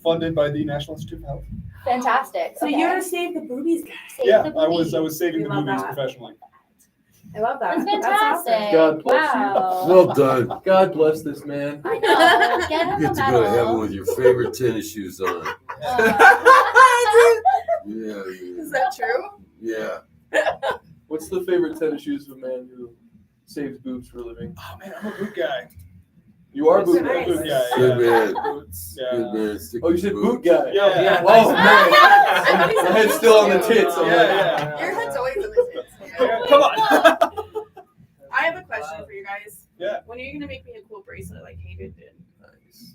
Funded by the National Institute of Health. Fantastic. So you're to save the boobies, guys. Save Yeah, the I was boobies. saving We the love movies that. professionally. I love that. That's That's fantastic. awesome. God bless you. Wow. Well done. God bless this man. I know. Get him You a get to go to heaven medal. with your favorite tennis shoes on. Oh. Yeah. Is that true? Yeah. What's the favorite tennis shoes of a man who saves boobs for a living? Oh man, I'm a boot guy. You are a That's boot nice. guy. Boot guy. Good Yeah. man. Boots. Good Yeah. man. Stick Oh, you with said the boot guy. Yeah, yeah. Oh, man. I My head's still on the tits. I'm Yeah, like, yeah. Your head's always in the tits. Yeah, come on. I have a question for you guys. Yeah. When are you gonna make me a cool bracelet like Hayden did? Nice.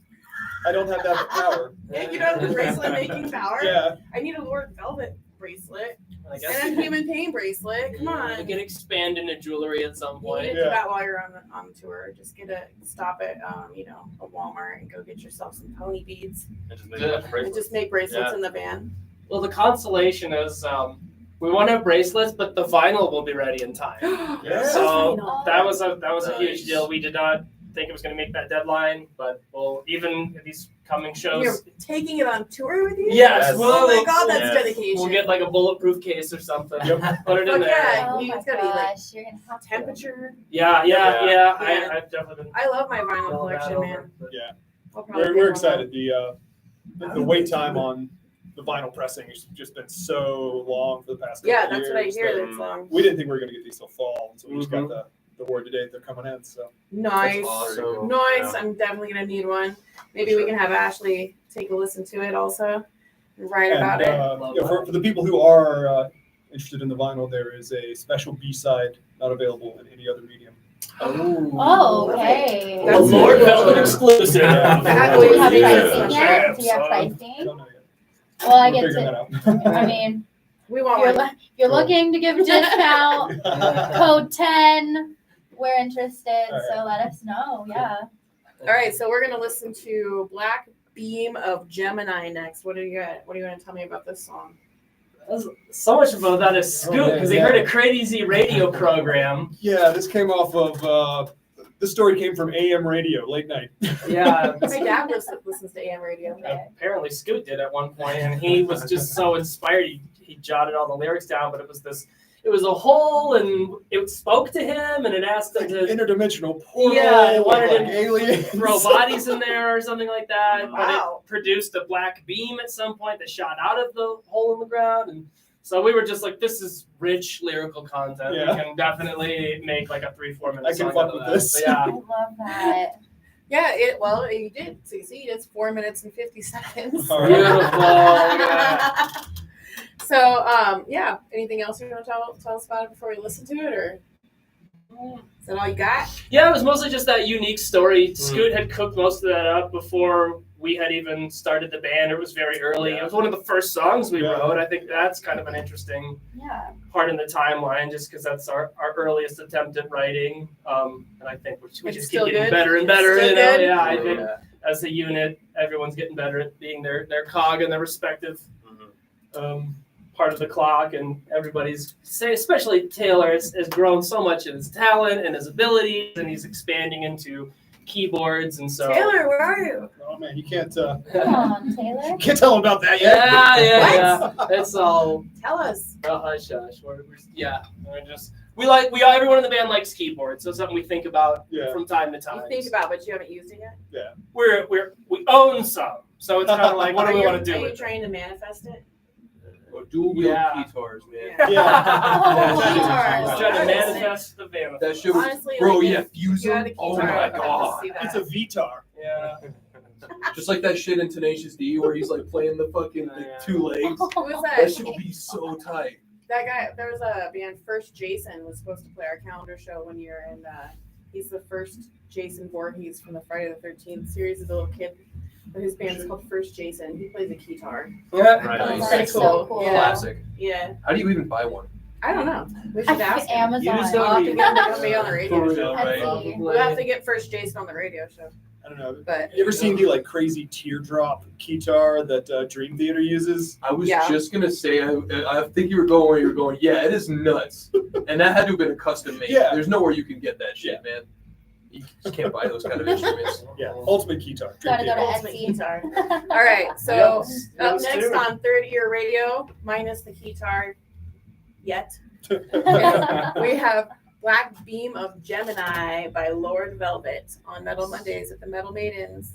I don't have that power. Yeah, you don't have the bracelet making power? Yeah. I need a Lord Velvet bracelet I and guess a you human pain bracelet. Come on. can expand into jewelry at some You point. need to Yeah. do that while you're on tour. Just stop at a Walmart and go get yourself some pony beads And just make a bunch of and bracelets. just make bracelets Yeah. in the van. Well, the consolation is we want to have bracelets, but the vinyl will be ready in time. Yeah. So Vinyl. that was a huge Nice. deal. We did not think it was going to make that deadline, but we'll even at these coming shows. You're taking it on tour with you? Yes, Yes. Oh my we'll, god, that's Yes. dedication. we'll get like a bulletproof case or something. Yep. Put it in Fuck there. yeah. Oh You my just gotta be, like, gosh, you're gonna have to. temperature. Yeah. Yeah. I've definitely been. I love my vinyl all that collection, over, man. but- Yeah. I'll probably We're get one excited. The wait time on the vinyl pressing has just been so long for the past couple Yeah, of that's what I years hear. that That's we didn't think we were going to get these till fall, so we just Mhm. got the word today that they're coming in. So nice. awesome. Nice. Yeah. I'm definitely gonna need one. Maybe we can have Ashley take a listen to it also and write about it. for the people who are interested in the vinyl, there is a special B-side not available in any other medium. Oh, okay. That's A Lord cool. Velvet exclusive. Yeah. Do you have Yeah. pricing yet? Do you have I pricing? don't know yet. Well, I We'll get figure to. that out. I mean, We want you're, one. you're Cool. looking to give a discount. Code 10. We're interested, All right. so let us know. Yeah. All right, so we're gonna listen to Black Beam of Gemini next. What do you got? What are you gonna tell me about this song? So much about that is Scoot Oh, because yeah. he heard a crazy radio program. Yeah, this came off of. This story came from AM radio, late night. Yeah. My dad listens to AM radio. Apparently Scoot did at one point, and he was just so inspired. He jotted all the lyrics down, but it was a hole, and it spoke to him, and it asked him Like to interdimensional portal. Yeah, it wanted like him aliens. throw bodies in there or something like that. Wow. But it produced a black beam at some point that shot out of the hole in the ground, and so we were just like, this is rich lyrical content. Yeah. We can definitely make like a 3-4 minute I can song fuck out of with that. this. So, yeah. I love that. Yeah, well, you did succeed. It's 4 minutes and 50 seconds. All right. Beautiful. Yeah. So, yeah. Anything else you want to tell us about it before we listen to it, or is that all you got? Yeah, it was mostly just that unique story. Scoot had cooked most of that up before we had even started the band. It was very early. Yeah. It was one of the first songs we Yeah. wrote. I think that's kind of an interesting Yeah. part in the timeline, just because that's our earliest attempt at writing. And I think we It's just keep still getting good? better and It's better. still You know? good? Yeah, I think as a unit, everyone's getting better at being their cog in their respective. Mhm. part of the clock, and everybody's especially Taylor has grown so much in his talent and his abilities, and he's expanding into keyboards, and so Taylor, where are you? Oh man, you can't Come on, Taylor. can't tell him about that yet. yeah. It's all Tell us. hush hush. Everyone in the band likes keyboards, so it's something we think about from time to time. You think about, but you haven't used it yet. We own some, so it's kind of like, what do we want to do Are you with it? trying to manifest it? Dual wheel Yeah. guitars, man. Oh, He's trying to Honestly. manifest the van. That shit was, Honestly, bro. like, Yeah, if fuse you had a them. Oh guitar, my I'd have to god. see that. It's a VTAR. Yeah. Just like that shit in Tenacious D where he's like playing the fucking two legs. Who was That that? shit would be so tight. That guy, there was a band, First Jason, was supposed to play our calendar show one year, and he's the first Jason Voorhees from the Friday the 13th series as a little kid. But his band's called First Jason. He plays a guitar. Right. Oh, Nice. that's so cool. Yeah. Classic. Yeah, How do you even buy one? I don't know. We should ask him. Amazon. Use We'll have to them. get him to be on the radio For show. real, right? Etsy. We'll have to get First Jason on the radio show. I don't know. But You ever seen the like crazy teardrop guitar that Dream Theater uses? I was Yeah. just gonna say, I think you were going where you were going. Yeah, it is nuts, and that had to have been a custom made. Yeah. There's nowhere you can get that shit, man. You just can't buy those kind of instruments. Yeah, ultimate guitar. Dream Gotta go to Theater. ultimate Etsy. guitar. All right, so Yeah, up those next too. on 30-year radio, minus the guitar yet, we have Black Beam of Gemini by Lord Velvet on Metal Mondays at the Metal Maidens.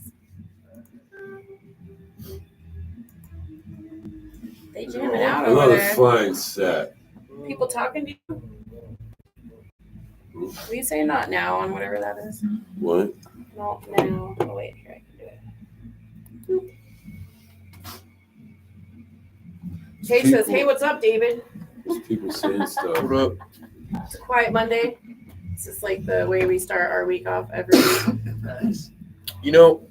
They jamming out over Another there. fine set. People talking to you? Will you say not now on whatever that is? What? Not now. Oh, wait, here, I can do it. Kate says, hey, what's up, David? There's people saying stuff. What up? It's a quiet Monday. This is like the way we start our week off every week. Nice. You know,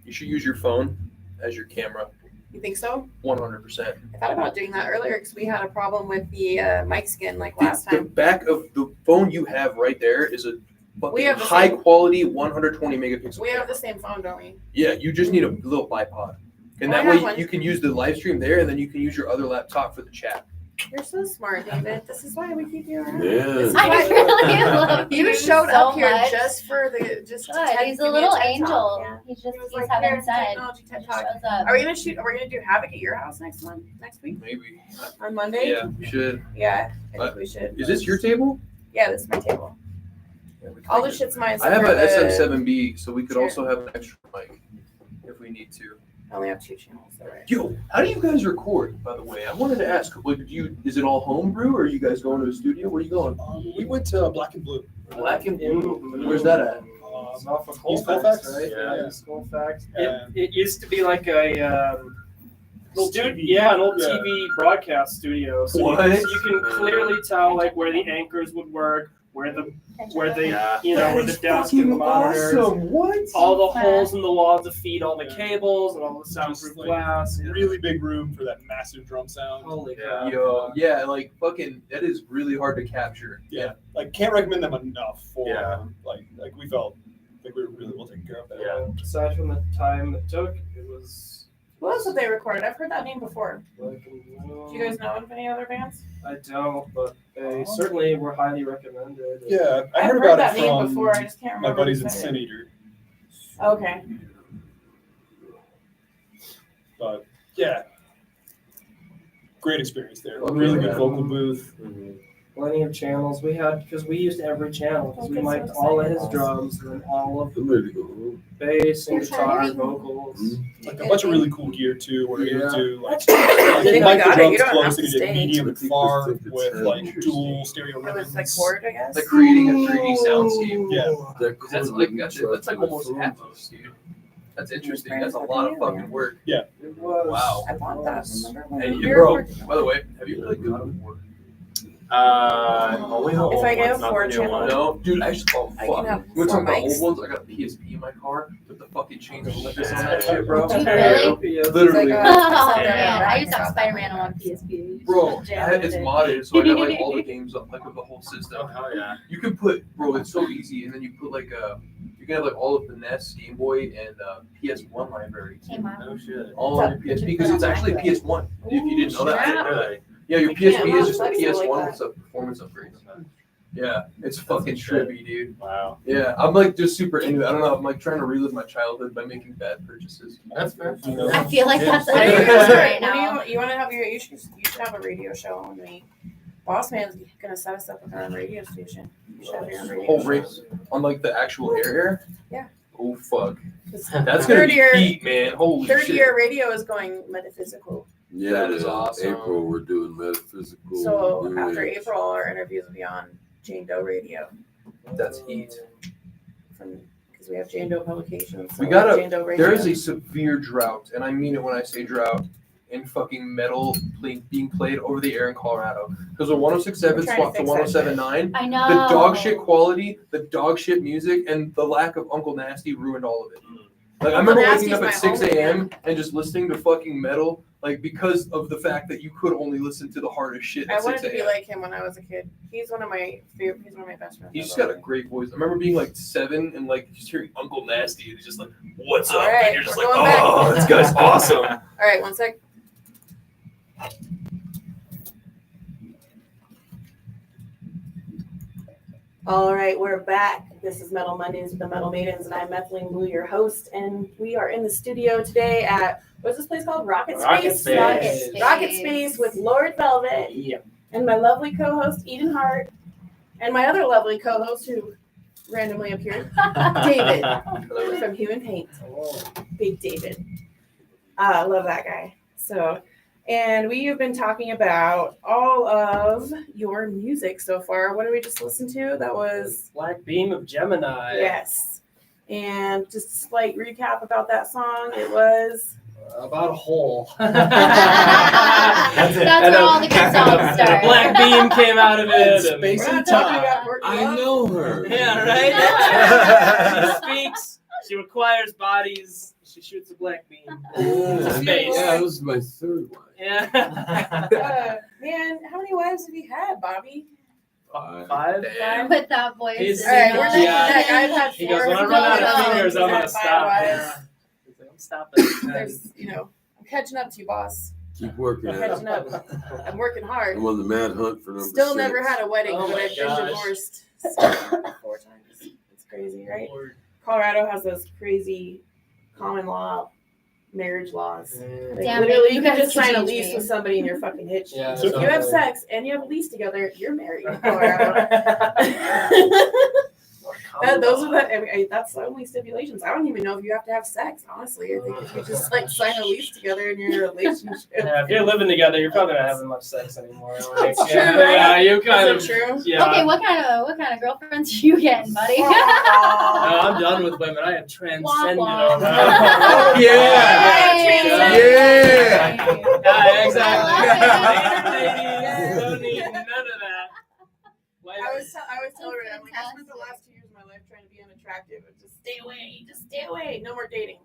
you should use your phone as your camera. You think so? 100%. I thought about doing that earlier because we had a problem with the mic skin like last The time. back of the phone you have right there is a We fucking have the high same- quality 120 megapixel. We have camera. the same phone, don't we? Yeah, you just need a little bipod. And Oh, I that have way one. you can use the live stream there and then you can use your other laptop for the chat. You're so smart, David. This is why we keep you around. Yeah. I really love you. You showed so up here much. just for the just. to Good. TED- He's give a me little TED angel. Talk, yeah. He's He just was he's like, heaven "Here, sent. technology He TED just Talk." shows up. Are we gonna do Havoc at your house next week Maybe. on Monday? Yeah, we should. Yeah, I think we should. Is this your table? Yeah, this is my table. Yeah, we can All the make it. shit's mine. I have for an the- SM7B, so we could Sure. also have an extra mic if we need to. I only have 2 channels, though, right? Yo, how do you guys record, by the way? I wanted to ask, like, is it all homebrew or are you guys going to a studio? Where are you going? We went to Black and Blue. Black and Blue. Where's that at? It's off of East Colfax, Colfax? right? Yeah. East Colfax. Yeah. It used to be like a Old TV. yeah, an old Yeah. TV broadcast studio. So What? you can clearly tell like where the anchors would work, where the where the where the desk and the monitors, What? all the holes in the wall to feed all the cables and all the soundproof Just, like, glass. Really big room for that massive drum sound. Holy Yeah. crap! Yo, yeah, like fucking, that is really hard to capture. Yeah, like can't recommend them enough for Yeah. like we felt like we were really well taken care of there. Yeah. Aside from the time it took, it was Who else have they recorded? I've heard that name before. like. Do you guys know of any other bands? I don't, but they certainly were highly recommended. Yeah, I I've heard about that it name from before. I just can't my remember. buddies who in said Sin it. Eater, Okay. but yeah, great experience there. Okay, Really good man. vocal booth. Plenty of channels we had because we used every channel because we Okay, mic'd so all of his excited. drums and then all of I'm ready to go home. bass and You're guitar trying. and vocals. Like a bunch of really cool gear too, where you Yeah. do like I think I mic the got it. drums You don't close have and to you did stay. medium and far Think it's with like interesting. dual stereo It was ribbons. like chord, I guess. Like creating a 3D soundscape. Yeah. That That's chord like wouldn't that's like charge almost my half phone. of this, dude. That's interesting. That's a lot of fucking work. It was. Wow. I bought that. Remember when And we you, were bro, working? by the way, have you played God of War? Only the If old I get ones, a not the 4 new channel- ones. No, dude, I just I can fuck. have You want to 4 talk about mics. old ones? I got a PSP in my car with the fucking chains and lifters on that shit, bro. Do you really? Literally, It's like, Oh Yeah. man, I used to have Spider-Man on PSP. bro, Jam it's with it. modded, so I got like all the games up, like with the whole system. Oh hell yeah! You can put, bro, it's so easy, and then you put like you can have like all of the NES, Game Boy, and PS1 library. Came out. No shit. All on your PSP because it's actually PS1. If you didn't know that. Ooh, Really? Yeah, your I can't, PSP I'm is just a flexible like PS1 that. with some performance upgrades. Yeah, it's fucking trippy, dude. Wow. Yeah, I'm like just super into it. I don't know. I'm like trying to relive my childhood by making bad purchases. That's fair. I feel like that's What do you, us right now. you want to have you should have a radio show on me. Boss Man's gonna set us up with our own radio station. You should have your own radio Oh, show. race on like the actual air. Yeah. Oh fuck. It's That's gonna Third be year- heat, man. Holy Third shit. year radio is going metaphysical. Yeah, That is man. awesome. April, we're doing metaphysical. So New after Age. April, our interviews will be on Jane Doe Radio That's heat. because we have Jane Doe Publications. So We gotta- Jane Doe Radio. There is a severe drought, and I mean it when I say drought, in fucking metal being played over the air in Colorado. Because the 106.7 We're trying to swapped to fix that shit. 107.9. I know. The dog shit quality, the dog shit music, and the lack of Uncle Nasty ruined all of it. Like I Uncle remember Nasty's waking up my at 6 only a.m. and just listening to fucking metal, like because of the fact that you could only listen to the hardest shit I at wanted 6 to be a.m. like him when I was a kid. He's one of my favorite. He's one of my best friends. He's just got a great voice. I remember being like 7 and like just hearing Uncle Nasty and he's just like, "What's up?" All right, and you're just we're like, going back. "Oh, this guy's awesome." All right, one sec. All right, we're back. This is Metal Mondays with the Metal Maidens, and I'm Methylene Blue, your host. And we are in the studio today at, what's this place called? Rocket Space? Rocket Space with Lord Velvet. Yeah. And my lovely co-host, Eden Hart. And my other lovely co-host who randomly appeared, David from Human Paint. Big David. I love that guy. So, and we have been talking about all of your music so far. What did we just listen to? That was Black Beam of Gemini. yes. And just a slight recap about that song. It was About a hole. That's where all the good songs The start. black beam came out of it. and- Space we're and not talking time. about Courtney I Love. know her. Yeah, right? She speaks. She requires bodies. She shoots a black beam. Yeah, Space. that was my third one. Yeah. Man, how many wives have you had, Bobby? Five? With that voice. He's- All right, we're Yeah. taking that. I've had He four. goes, when I run out of fingers, I'm He's gonna had five stop. wives. He's like, I'm stopping. There's, I'm catching up to you, boss. Keep working I'm at catching it. up. I'm working hard. I'm on the mad hunt for number Still 6. never had a wedding, Oh but my I've been gosh. divorced 4 times. It's crazy, right? Colorado has those crazy common law marriage laws. Like, Damn it, literally, you you can guys just sign a confused lease me. with somebody and you're fucking hitched. Yeah, So if you have totally. sex and you have a lease together, you're married in Colorado. Those are that's the only stipulations. I don't even know if you have to have sex, honestly. I think if you just like sign a lease together and you're in a relationship. Yeah, if you're living together, you're probably not having much sex anymore. Like, It's true, yeah, right? you kind of. Is it true? Yeah. Okay, what kind of girlfriends are you getting, buddy? No, I'm done with women. I have transcended Wah, wah. over. Oh, yeah. Yeah. Yeah, exactly. I Ladies, don't need none of that. I was telling her, I'm like, I spent the last 2 years of my life trying to be unattractive and just stay away. No more dating.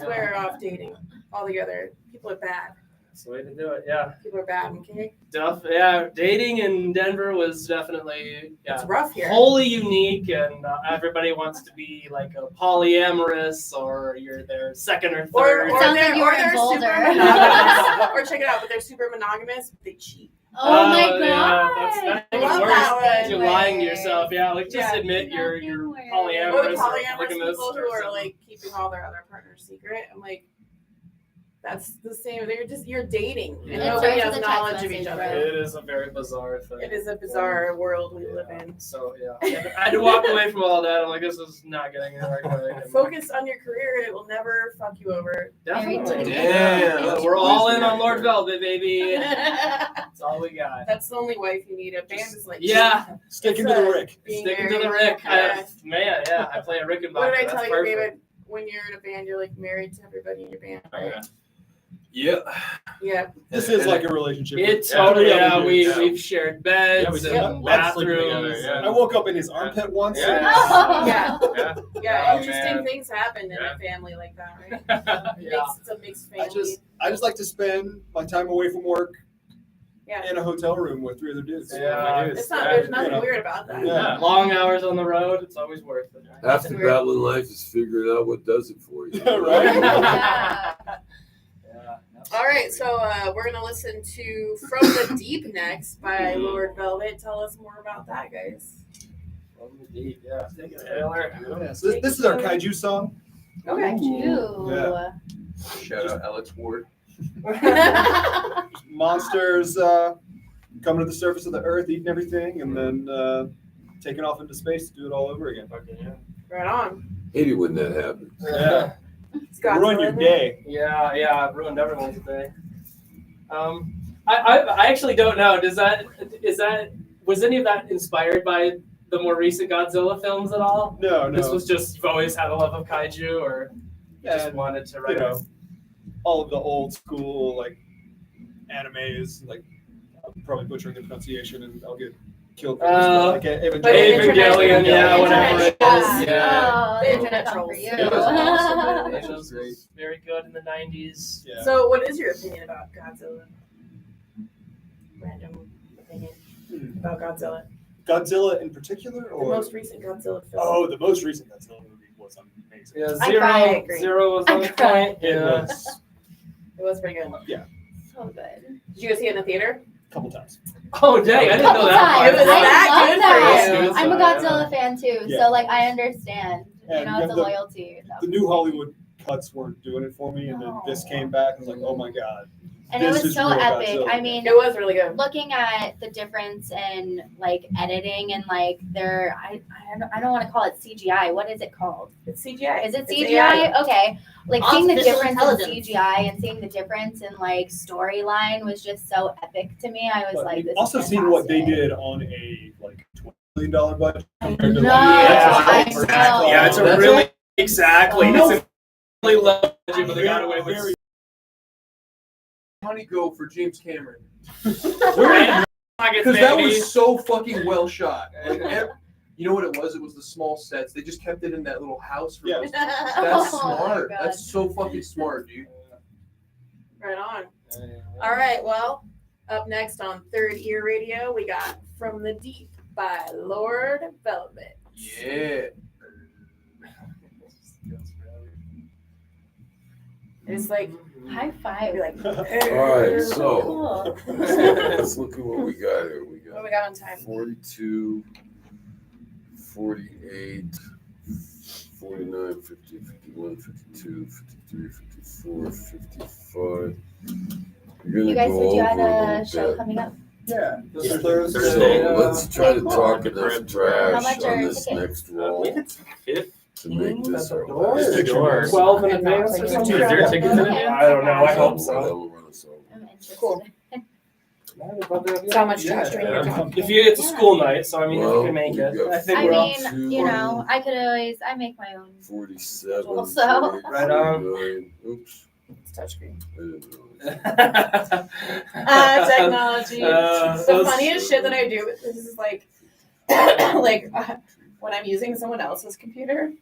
Swear off dating altogether. People are bad. That's the way to do it. Yeah. People are bad, okay? Yeah. Dating in Denver was definitely It's rough here. wholly unique, and everybody wants to be like a polyamorous, or you're their second or third. Or Sounds they're, like you or were in they're super Boulder. monogamous. Or check it out, but they're super monogamous, but they cheat. Oh my god. Yeah, that's even Love worse. that You're one. lying to yourself. Yeah, like just Yeah. admit you're Nothing worse. polyamorous. Or the or polyamorous polygamous people who or are something. like keeping all their other partners secret. I'm like, that's the same. You're dating, and Yeah. nobody It starts has with a knowledge text of each message, other. It is a very bizarre thing. It is a bizarre world we live in. So yeah, I had to walk away from all that. I'm like, this is not getting the right way. And Focus on your career; it will never fuck you over. Definitely. Damn, Yeah, that's we're all in wisdom on Lord right there. Velvet, baby. That's That's all we got. the only wife you need. A band is like Yeah, Sticking to the Rick. being sticking to married. the Rick. Yeah. I play a Rickenbacker. What did I That's tell you, perfect. David? When you're in a band, you're like married to everybody in your band. Oh, yeah. Yeah. Yeah. This is like a relationship. It Yeah. totally, Yeah, yeah. we do. We've shared beds Yeah, we did. and Lots sleeping bathrooms. together, yeah. I woke up in his armpit once. Yeah. Yeah. Yeah. Yeah, Oh, interesting man. things happen in Yeah. a family like that, right? Yeah. It's a mixed family. I just like to spend my time away from work Yeah. in a hotel room with 3 other dudes. Yeah. It's not. Yeah, There's nothing you know. weird about that. Yeah. Long hours on the road, it's always worth it. Right? Half the Weird. battle in life is figuring out what does it for you. Right. Yeah. Yeah. All right, so we're gonna listen to "From the Deep" next by Lord Velvet. Tell us more about that, guys. From the deep, yeah. Take it, Taylor. Yeah, so this is our kaiju song. Okay. You. Shout out Alex Ward. Monsters coming to the surface of the earth, eating everything, and then taking off into space to do it all over again. Right on. Hate it when that happens. Yeah. Scott, Ruin your day. Yeah, I've ruined everyone's day. I actually don't know. Was any of that inspired by the more recent Godzilla films at all? No. This was just, you've always had a love of kaiju, or you just And, wanted to write you know, all of the old school like animes, like I'm probably butchering the pronunciation and I'll get killed for this, but like Evangelion, yeah, whatever it is. Oh, The that's internet not trolls. for you. It was awesome. It It was was great. very good in the 90s. Yeah. So, what is your opinion about Godzilla? Random opinion about Godzilla. Godzilla in particular, The or most recent Godzilla film. oh, the most recent Godzilla movie was amazing. Yeah, I cried. agree. Zero was I on the cried. point. It Yeah. was It was pretty good. So good. Did you go see it in the theater? a couple times. Oh, dang, I didn't know Couple that times. part. It was that I good love for that. you. I'm a Godzilla fan too, Yeah. so like I understand. You And know, it's a the- loyalty. The new Hollywood cuts weren't doing it for me, and then this came back. I was like, oh my god. And it This was is so real epic. Godzilla. I mean, It was really good. looking at the difference in like editing and like their I don't want to call it CGI. What is it called? It's CGI. Is it It's CGI? AI. Okay. Like seeing the Artificial difference in intelligence. CGI and seeing the difference in like storyline was just so epic to me. I was But like, this also is seeing what they fantastic. did on a like $20 million budget compared to No, like, I know. Yeah, it's a That's really, exactly. Oh. It's a really low budget, but they got away with Very- Money go for James Cameron. Nuggets, Because that baby. was so fucking well shot. Like, you know what it was? It was the small sets. They just kept it in that little house. For Yeah. those- That's Oh my smart. God. That's so fucking smart, dude. Right on. All right, well, up next on Third Ear Radio, we got From the Deep by Lord Velvet. Yeah. It's like, High I'd five. be like, All right, so Cool. let's look at what we got here. We what we got got on time? 42, 48, 49, 50, 51, 52, 53, 54, 55. You're You gonna guys go said you had over a a little show bit. coming up. Yeah. This Yeah. is Thursday. Thursday. So let's try to Cool. talk enough How trash much on are this tickets? next I roll believe it's 15. to make this our door. last. The door. 12 in advance or Is something? there tickets in it? Okay. I don't know. I hope so. That'll run us over. I'm interested. Cool. So how much trash are you Yeah. talking? If you, it's a school night, so I mean, if Well, you can make it, we got I think I we're all. mean, you know, I could always I make my own. 47, Also. 48, Right on. 49. Oops, It's touchscreen. I didn't realize. Technology. The those- funniest shit that I do this is like, when I'm using someone else's computer,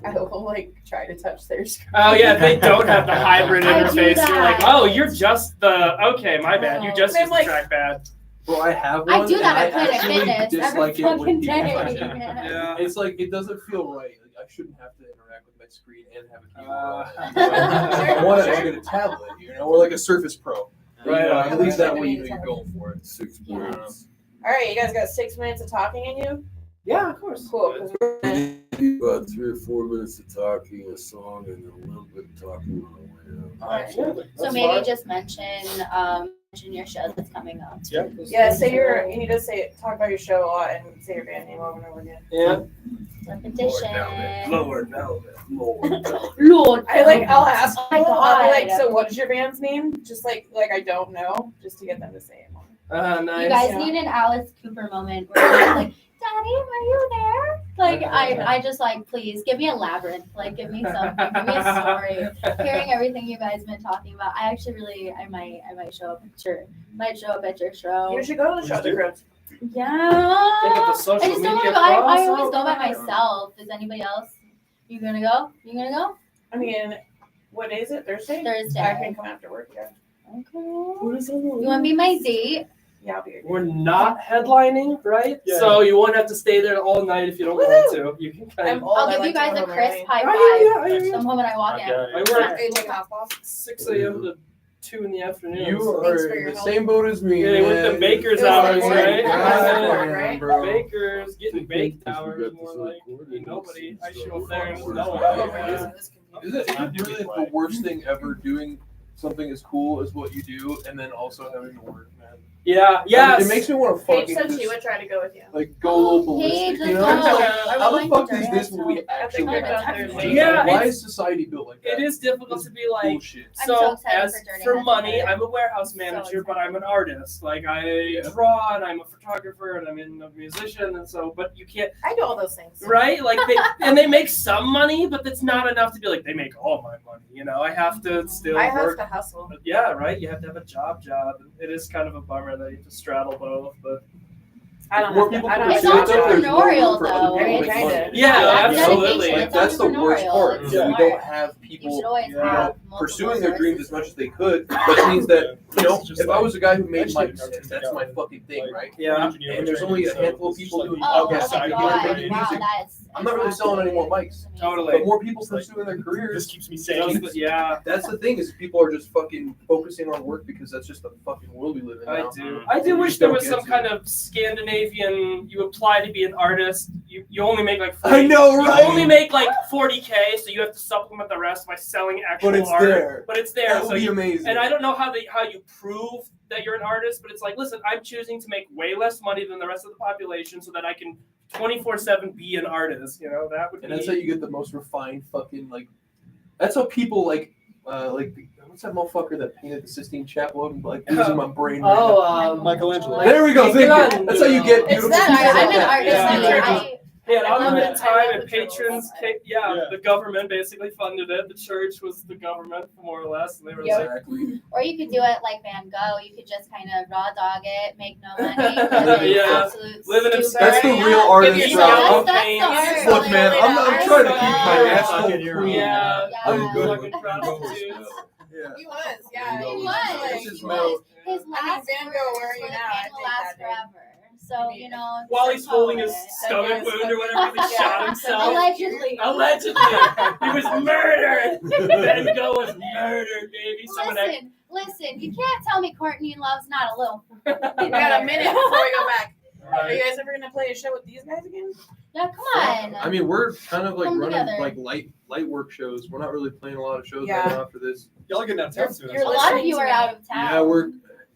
I will like try to touch their screen. Oh yeah, they don't have the hybrid I do interface. You're like, that. oh, you're just the okay. My bad. You just I'm use like- the trackpad. Bro, I have one. I do that and at Planet actually Fitness every dislike it fucking when people day. touch it. Yeah. It's like it doesn't feel right. Like, I shouldn't have to interact with my screen and have a keyboard. I want to get a tablet, you know, or like a Surface Pro. Right, You know, at least that right. way you know you're going for it. 6 Yeah. minutes. All right, you guys got 6 minutes of talking in you. Yeah, of course. Cool. 'Cause we're gonna- About 3 or 4 minutes of talking, a song, and then a little bit of talking on the way out. Absolutely. So That's maybe fine. just mention your show that's coming up. Yeah, you need to talk about your show a lot and say your band name over and over again. Yeah. Repetition. Lord Velvet. Lord. I'll ask. Oh my people, I'll be God. like, so what is your band's name? Just like I don't know, just to get them to say it more. Nice. You guys Yeah. need an Alice Cooper moment where you're like, Daddy, are you there? Like I just like, please give me a labyrinth. Like give me something. Give me a story. Hearing everything you guys been talking about, I actually really I might show up at your show. You should go to the show, the Crypt. Yeah. Think of the I social just don't media want to go. I always crossover. go by myself. Is anybody else? You gonna go? I mean, what day is it? Thursday? Thursday. I can come after work, yeah. Okay. You wanna be my date? Yeah, I'll be here. We're not headlining, right? Yeah. So you won't have to stay there all night if you don't want to. You can kind I'm of. old. I'll I give like you to guys go a home crisp early. high Oh, five. yeah, yeah. The moment I walk in. I Are work you taking off, boss? 6 a.m. to 2 in the afternoon. You so- Thanks are for in your the help. same boat as me. Yeah, with the man. baker's It was hours, like right? God, Damn, bro. Bakers getting baked Because we hours got more this like recording, nobody. I so show up there and we're no not one. Oh, gonna we're do using it. this computer. Is it really the worst thing ever doing something as cool as what you do and then also having to work, man? Yeah, I yes. mean, it makes me want to Paige fucking said she just, would try to go with you. like go a little Paige, ballistic, you know? let's go. How I the would fuck like is to this do when we that. actually I think have they're to about do? Yeah, Why it's- is society built like that? It is difficult to be like. Bullshit. I'm So, so excited as for Journey for Has money, Better. I'm a warehouse So manager, but excited. I'm an artist. Like I draw and I'm a photographer and I'm a musician, and so. But you can't, I do all those things. right? Like they make some money, but that's not enough to be like they make all my money. You know, I have to still I have work. to hustle. But yeah, right. You have to have a job. It is kind of a bummer that you have to straddle both, but I don't More have to. people I don't can have It's to do have it, a there's job. more room entrepreneurial, for other though. people to I make mean, money. kinda. Yeah, that's absolutely. dedication. Like, It's that's the worst entrepreneurial. part. It's Is we smart. don't have You people should always Yeah. have multiple pursuing their dreams as sources. much as they could. That means that, you know, It's just if I was a guy who made actually mics, an and that's my fucking thing, like, right? Yeah. And there's only a handful of people doing Oh, podcasts oh my and God. making Wow, music. that's I'm not really selling any more mics. amazing. Totally. But more people pursuing their This careers. keeps me sane. Yeah, That's the thing, is people are just fucking focusing on work because that's just the fucking world we live in I now. do. I do You wish just there don't was get some to. kind of Scandinavian. You apply to be an artist. You only make like 40, I know, You right? only make like 40K, so you have to supplement the rest by selling actual But it's art. there. But it's there. That So would be you, amazing. and I don't know how you prove that you're an artist, but it's like, listen, I'm choosing to make way less money than the rest of the population so that I can 24/7 be an artist. You know, that would And be. that's how you get the most refined fucking, like, that's how people like what's that motherfucker that painted the Sistine Chapel? I'm like losing my brain right now. Oh, Michelangelo. There we go. Thank you. Michelangelo. That's how you get It's beautiful. that- pieces Sorry, I'm like an that. artist. Yeah. They had I love unlimited it. I time love and the turtles. patrons. Yeah. The government basically funded it. The church was the government, more or less. And they were Yeah. like, Exactly. Or you could do it like Van Gogh. You could just kind of raw dog it, make no money, live in Yeah. absolute Living in stupor. That's the Yeah. real Give artist yourself route. the That's pain. the art. Look, man, I'm trying to keep my Yeah. asshole Fucking hero. clean. yeah, I'm good. fucking prostitutes. Yeah. He was, yeah. He He was. This is He metal. was. His last Van Gogh, words where are you for the now? I pain will think last that forever. So, you know. While he's he's a holding his poet. stomach wound or whatever, he Yeah. shot himself. Allegedly. Allegedly, he was murdered. Van Gogh was murdered, baby. Someone Listen, you can't tell me Courtney Love's not a little. We got a minute before we go back. Are Right. you guys ever gonna play a show with these guys again? Yeah, come on. I mean, we're kind of like Come running together. like light work shows. We're not really playing a lot of shows Yeah. right now after this. Y'all are getting out of town soon. You're a lot of listening you to are me. out of town. Yeah, we're.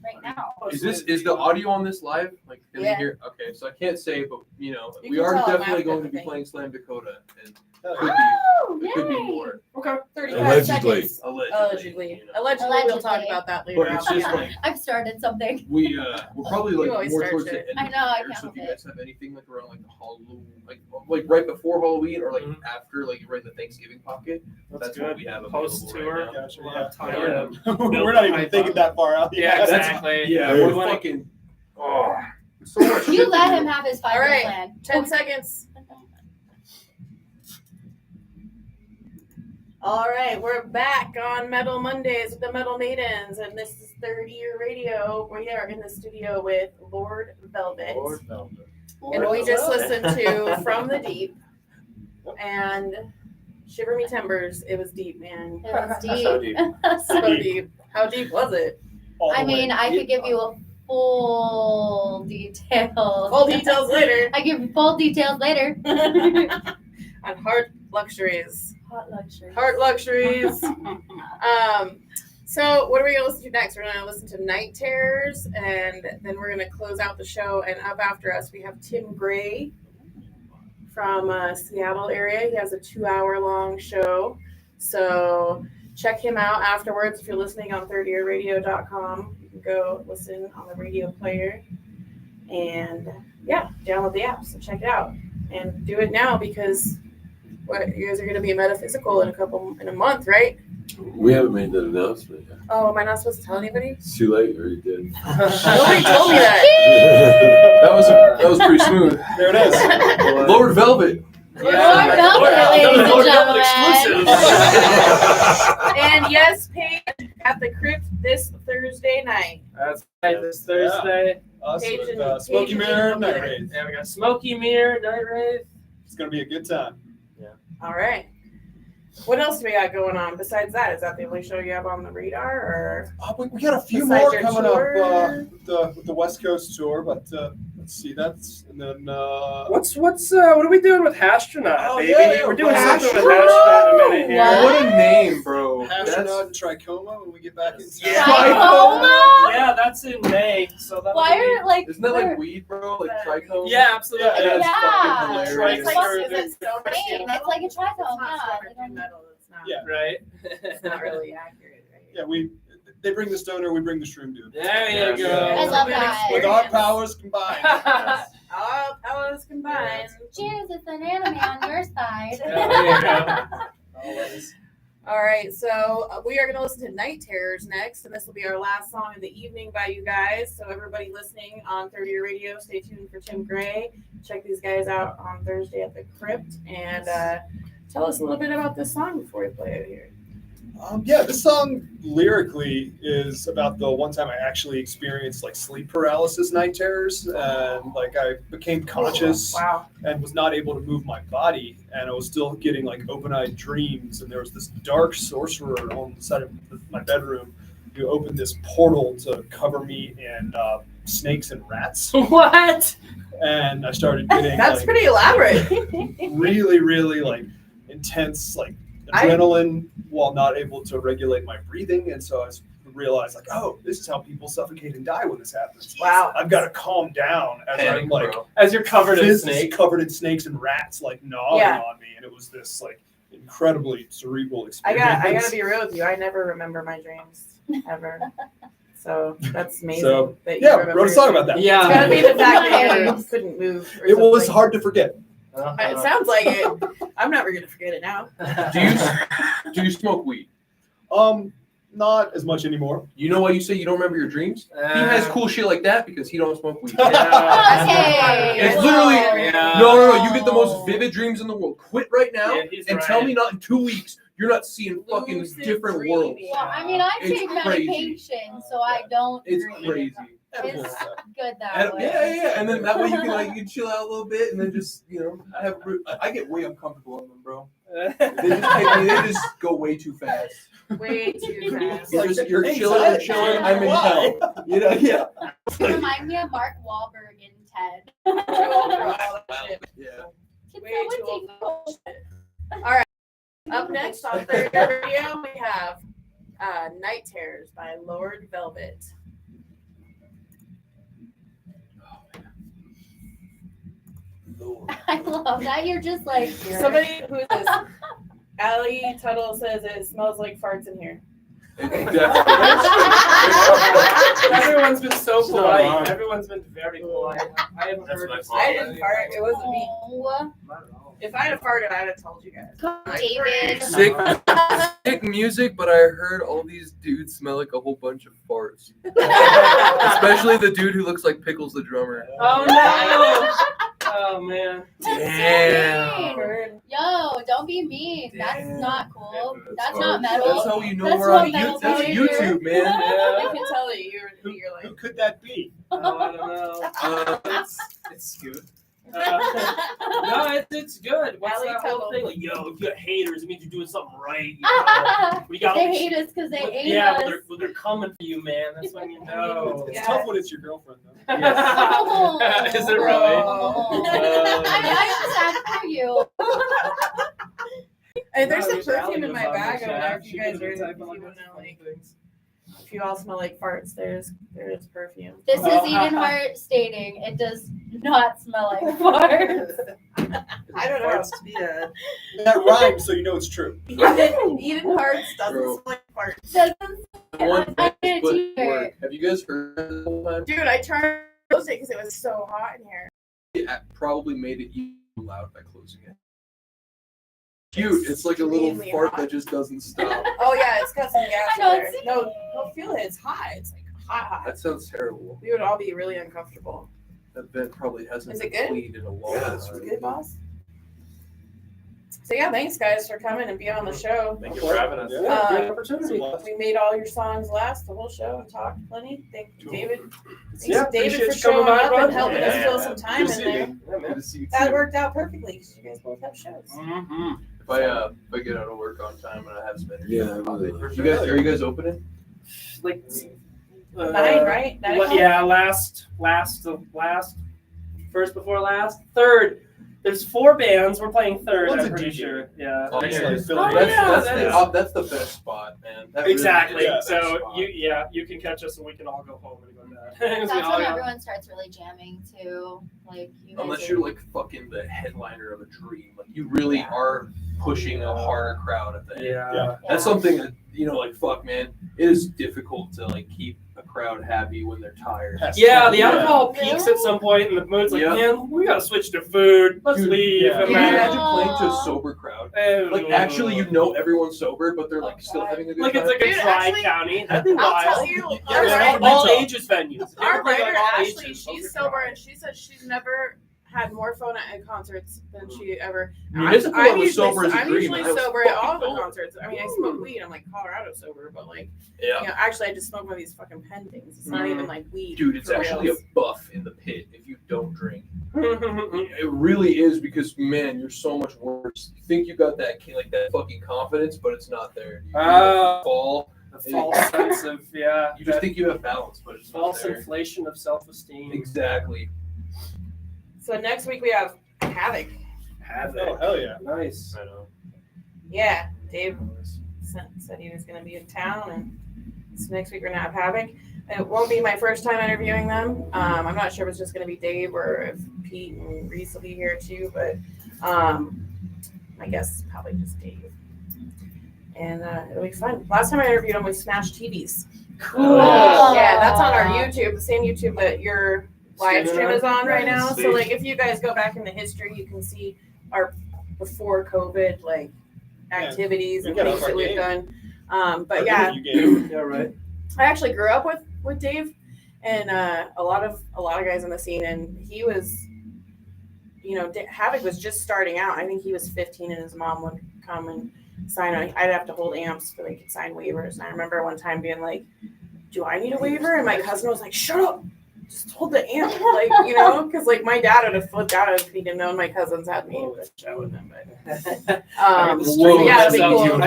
right now. Is the audio on this live? Like, can Yeah. we hear? Okay, so I can't say, but you know, You we can are tell I'm definitely after going the to be thing. playing Slam Dakota, and Oh, it could be yay. more. Okay. 35 Allegedly. seconds. Allegedly. Allegedly. you know. Allegedly, we'll talk Allegedly. about that later. But it's just like I've started something. we're probably You like always more start towards shit. the end I of know, the I year. can't So if you help guys have anything like around like the Halloween, like right before Halloween or like Mhm. after, like right in the Thanksgiving pocket, that's good. what we have Post available tour. right now. Gotcha, We'll yeah. have time Yeah. to- We're not even thinking that far out. Yeah, yet. exactly. Yeah, Hey. we're fucking. Oh, so much You shit let to him do. have his All 5-year right. plan. 10 seconds. All right, we're back on Metal Mondays with the Metal Maidens, and this is Third Year Radio. We are in the studio with Lord Velvet, and we just listened to From the Deep and Shiver Me Timbers. It was deep, man. It was So deep. deep. So deep. How deep was it? All the I mean, way. I could give you a full details. Full details later. I give you full details later. On Heart Luxuries. Hot luxury. Heart Luxuries. So what are we gonna listen to next? We're gonna listen to Night Terrors, and then we're gonna close out the show. And up after us, we have Tim Gray from Seattle area. He has a 2-hour-long show, so check him out afterwards. If you're listening on thirdyearradio.com, you can go listen on the radio player, and yeah, download the app. So check it out. and do it now because what you guys are going to be metaphysical in a month, right? We haven't made that announcement yet. Oh, am I not supposed to tell anybody? It's too late, or you did. Nobody told me that. That was pretty smooth. There it is. Lord Velvet. Lord Velvet, ladies and gentlemen. exclusive. And yes, Paige at the Crypt this Thursday night. That's right, this Thursday. Us Paige with and- Smoky Paige and Mirror Ian Night will be Raid. Yeah, we got Smoky Mirror, Night Rave. It's gonna be a good time. All right. What else do we got going on besides that? Is that the only show you have on the radar, or We got a few Besides more your coming tour? up with the West Coast tour, but let's see. That's and then What are we doing with Hastronaut, Oh, baby? yeah, We're doing Hastronaut. something with Hastronaut in a minute here. What? What a name, bro. Astronaut and Tricoma when we get back in town. Yeah. Tricoma? Yeah, that's in May. So that Why are like? Isn't that like weed, bro? Like trichome? Yeah, absolutely. Yeah, That's fucking Yeah. hilarious. It's like, Trichome. is it stoner Right, steel it's like a metal? trichome, It's not yeah. stoner steel metal. It's not. Yeah. Right. It's not really accurate. Right? Yeah, they bring the stoner, we bring the shroom dude. There you go. I love that. With our powers combined. All powers combined. Cheers, it's an anime on your side. There you go. Always. All right, so we are going to listen to Night Terrors next, and this will be our last song of the evening by you guys. So everybody listening on 30 Year Radio, stay tuned for Tim Gray. Check these guys out on Thursday at the Crypt, and tell us a little bit about this song before we play it here. This song lyrically is about the one time I actually experienced like sleep paralysis night terrors, and like I became conscious Wow. and was not able to move my body, and I was still getting like open-eyed dreams, and there was this dark sorcerer on the side of my bedroom who opened this portal to cover me in snakes and rats, What? and I started getting That's like, pretty elaborate. really, really like intense like adrenaline while not able to regulate my breathing, and so I realized like, oh, this is how people suffocate and die when this happens. Wow. I've got to calm down as I'm like As you're covered in physically snake. covered in snakes and rats like gnawing Yeah. on me, and it was this like incredibly cerebral I experience. gotta be real with you. I never remember my dreams ever. So that's amazing. So, that you yeah, remember wrote a song about that. It's gotta be the fact that you Nice. couldn't move. Or It was something. hard to forget. It sounds like it. I'm never gonna forget it now. Do you smoke weed? Not as much anymore. You know why you say you don't remember your dreams? He has cool shit like that because he don't smoke weed. Okay. It's whoa. literally Yeah. no. You get the most vivid dreams in the world. Quit right now Yeah, he's and right. tell me not in 2 weeks you're not seeing fucking Lucid different dreaming. worlds. Well, I mean, I It's take crazy. medication, so I don't It's dream. crazy. It's good that And, way. yeah, and then that way you can chill out a little bit, and then just I get way uncomfortable on them, bro. They just go way too fast. Way too fast. You're chilling, I'm in hell. You know, yeah. You remind me of Mark Wahlberg in Ted. Too old for all that shit. Yeah. Way too old for all that shit. All right. Up next on Third Radio, we have Night Terrors by Lord Velvet. I love that. You're just like Somebody who is this? Allie Tuttle says it smells like farts in here. Everyone's been so It's not wrong. polite. Everyone's been very polite. I haven't That's heard my of fault. I didn't fart. It wasn't me. Oh, If I had farted, I'd have told you guys. David. Sick music, but I heard all these dudes smell like a whole bunch of farts. Especially the dude who looks like Pickles the drummer. Oh no! Oh man. Damn. Bird. Yo, don't be mean. That's Damn. not cool. That's That's not That's metal. how you know That's we're not on metal That's behavior. YouTube, man. I can tell that you're like. Who could that be? Oh, I don't know. It's good. No, it's good. What's Allie that whole Tuttle. thing? Like, yo, if you got haters, it means you're doing something right. You know? We got They hate us because they hate yeah, us. but they're coming for you, man. That's when you know. It's Yeah. tough when it's your girlfriend, though. Oh. Is it really? I'm sad for you. And there's No, some perfume Allie in goes my on the bag over chat. there. If She you guys could are, be if typing you all want kinds to of like, things. if you all smell like farts, there is perfume. This is Oh. Eden Hart stating it does not smell like farts. I don't know. That rhymes, so you know it's true. Eden Hearts doesn't Bro. smell like farts. Doesn't One I did foot either. work. Have you guys heard that the whole time? Dude, I tried to close it because it was so hot in here. It probably made it loud by closing it. Cute. It's like a little Extremely fart hot. that just doesn't stop. Oh yeah, it's got some gas I know, in there. it's- No, don't feel it. It's hot. It's like hot. That sounds terrible. We would all be really uncomfortable. That vent probably hasn't Is it been good? cleaned in a long Yeah, it's time. really Good, boss. So yeah, thanks guys for coming and being on the show. Thank you for having us. Yeah, great Um, opportunity. We made all your songs last the whole show and talked plenty. Thank you, David. Thanks, Yeah, David, appreciate for you coming showing by, up bud. and helping us Yeah, fill man. some time Good to in see there. you. Yeah, Good man. to see you That too. worked out perfectly because you guys both have shows. Mm-hmm. If I get out of work on time and I have some energy, Yeah, I'll probably- for you guys are you guys opening? Like 9, right? 9 o'clock? Yeah, last, first before last, third. There's 4 bands. We're playing third. One's I'm a pretty DJ. sure. Yeah. Oh, Next yeah. one is Philly. Oh, yeah, That's the best spot, man. That really Exactly. is the best So spot. you can catch us and we can all go home and go to bed. 'Cause we That's all when got- everyone starts really jamming too. Like you guys Unless are- you're like fucking the headliner of a dream, like you really Yeah. are pushing a harder crowd at the end. Yeah. That's something that like fuck, man. It is difficult to like keep a crowd happy when they're tired. Yeah, the Yeah. alcohol peaks at some point, and the mood's like, Yep. man, we gotta switch to food. Let's Dude, leave. yeah. And Can you then- imagine playing to a sober crowd? Like actually, you know everyone's sober, but they're like still having a good Like time. it's like a Dude, tri actually, county. That'd be I'll wild. tell you, Yeah, our they're writer, all ages venues. our They're like writer all Ashley, ages. she's Those are sober fun. and she said she's never had more fun at concerts than she ever. Municipal, I was sober as a I'm dream, usually and I was sober at all fucking the going. concerts. I mean, I smoke weed. I'm like Colorado sober, but like, Yeah. you know, actually, I just smoke one of these fucking pen things. It's not even like weed. Dude, it's for actually a reals. buff in the pit if you don't drink. It really is because man, you're so much worse. You think you got that like that fucking confidence, but it's not there. You fall. The false sense of You just think you have balance, but it's not false there. inflation of self-esteem. Exactly. So next week we have Havoc. Have Oh it. hell yeah! Nice. I know. Yeah, Dave said he was going to be in town, and so next week we're going to have Havoc. It won't be my first time interviewing them. I'm not sure if it's just going to be Dave or if Pete and Reese will be here too, but I guess probably just Dave. And it'll be fun. Last time I interviewed him, we smashed TVs. Cool. Yeah, that's on our YouTube, the same YouTube that your live stream is on right now. Nice. So like, if you guys go back in the history, you can see our before COVID like activities and we got things off that our we've game. done. But yeah, You gave. Yeah, right. I actually grew up with Dave and a lot of guys in the scene, and he was, you know, Havoc was just starting out. I think he was 15, and his mom would come and sign. I'd have to hold amps so they could sign waivers. And I remember one time being like, "Do I need a waiver?" And my cousin was like, "Shut up, just hold the amp," like, you know, because like my dad would have flipped out if he didn't know my cousins had me. But I wouldn't have. But, Whoa, yeah, it'd be myself. cool.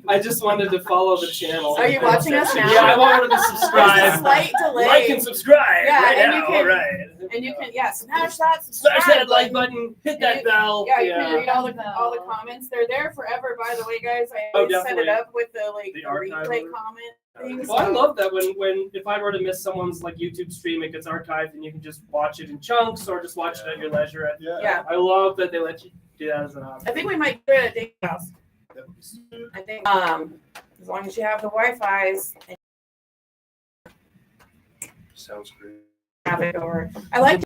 I just wanted to follow the channel. Are you watching us now? Yeah, I wanted to There's a subscribe. slight delay. Like and subscribe. Yeah, right and now. you can- all right. And you can, smash that subscribe Smash that like button. button. Hit And that you- bell. Yeah, you can read all the comments. They're there forever, by the way, guys. I Oh, always set it definitely. up with the like The the archive replay order. comment things. Well, I love that when if I were to miss someone's like YouTube stream, it gets archived and you can just watch it in chunks or just watch it at your leisure. Yeah, I love that they let you do that as an option. I think we might do it at Dave's house. I think as long as you have the Wi-Fi's and Sounds great. have it over. I like to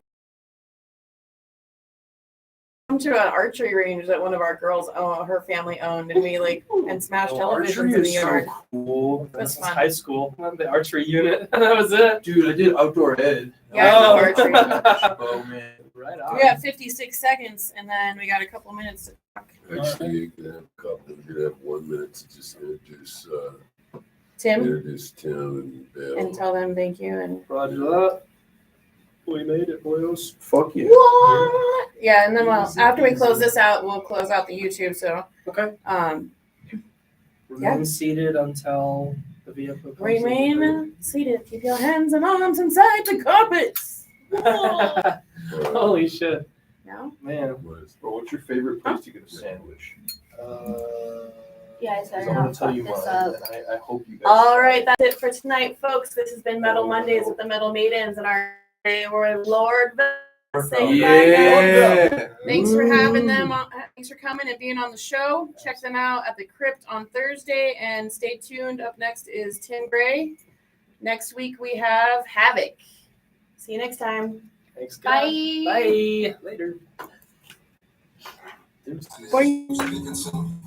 come to an archery range that one of our girls, her family owned, and we like and smashed televisions in the yard. cool. It was This is fun. high school, the archery unit. That was it. Dude, I did outdoor ed. Yeah, I love archery. Oh man. Right on. We got 56 seconds, and then we got a couple minutes to talk. Actually, you can have a couple. You can have 1 minute to just introduce Tim, Tim and Bill. and tell them thank you and Roger that. We made it, boys. Fuck yeah. what? Yeah, and then after we close this out, we'll close out the YouTube. So, Okay. Remain seated until the vehicle comes in. remain seated. Keep your hands and arms inside the carpets. Holy shit, No? man. What is- Bro, what's your favorite place to get a sandwich? You guys Because better I'm gonna not tell fuck you this mine, up. and I hope you guys. All right, that's it for tonight, folks. This has been Metal Mondays with the Metal Maidens, and our we're Lord saying bye, guys. Yeah. Thanks for having them. Thanks for coming and being on the show. Check them out at the Crypt on Thursday, and stay tuned. Up next is Tim Gray. Next week we have Havoc. See you next time. Thanks, guys. Bye. Bye. Later. There's- Dickinson.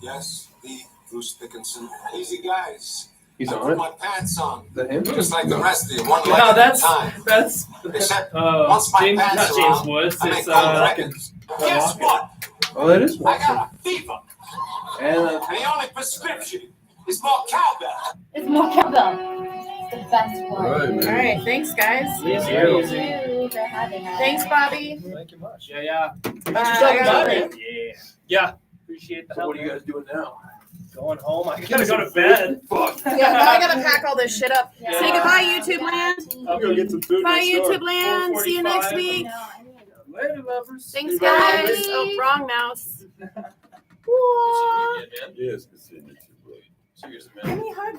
Yes, the Bruce Dickinson. Easy guys. He's I on put it. my pants on. Is that him? Just like the rest of you, one No, leg at a that's time. Except once my James, pants not are James on, Woods. I It's make gold records. Guess Walker. what? Oh, that is I Watson. got a fever. And And the only prescription is more cowbell. It's more cowbell. It's the best one. All right, man. All right, thanks guys. Easy, Thank easy. you for having us. Thanks, Bobby. Thank you much. Yeah. I gotta leave. Yeah. Appreciate the so help. what are you guys doing now? Going home. I gotta go to bed. Fuck. Yeah, now I gotta pack all this shit up. Yeah. Say goodbye, YouTube land. I'll Go get some food. Bye, next door. YouTube land. See you next 4:45. week. No, I need to go. Later, lovers. Thanks, Bye. guys. Oh, wrong mouse. Whoa. Yes, good seeing you too, bro. Seriously, Give man. me a hug.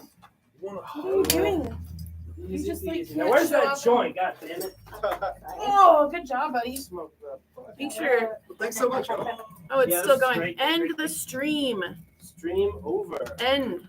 You want What are you doing? Easy, just, like, easy. can't Now, where's show that up. joint? God damn it. Oh, good job, buddy. Smoke the Make sure. Thanks so much. Oh, it's Yeah, still this is going. great, End great. the stream. stream over. End.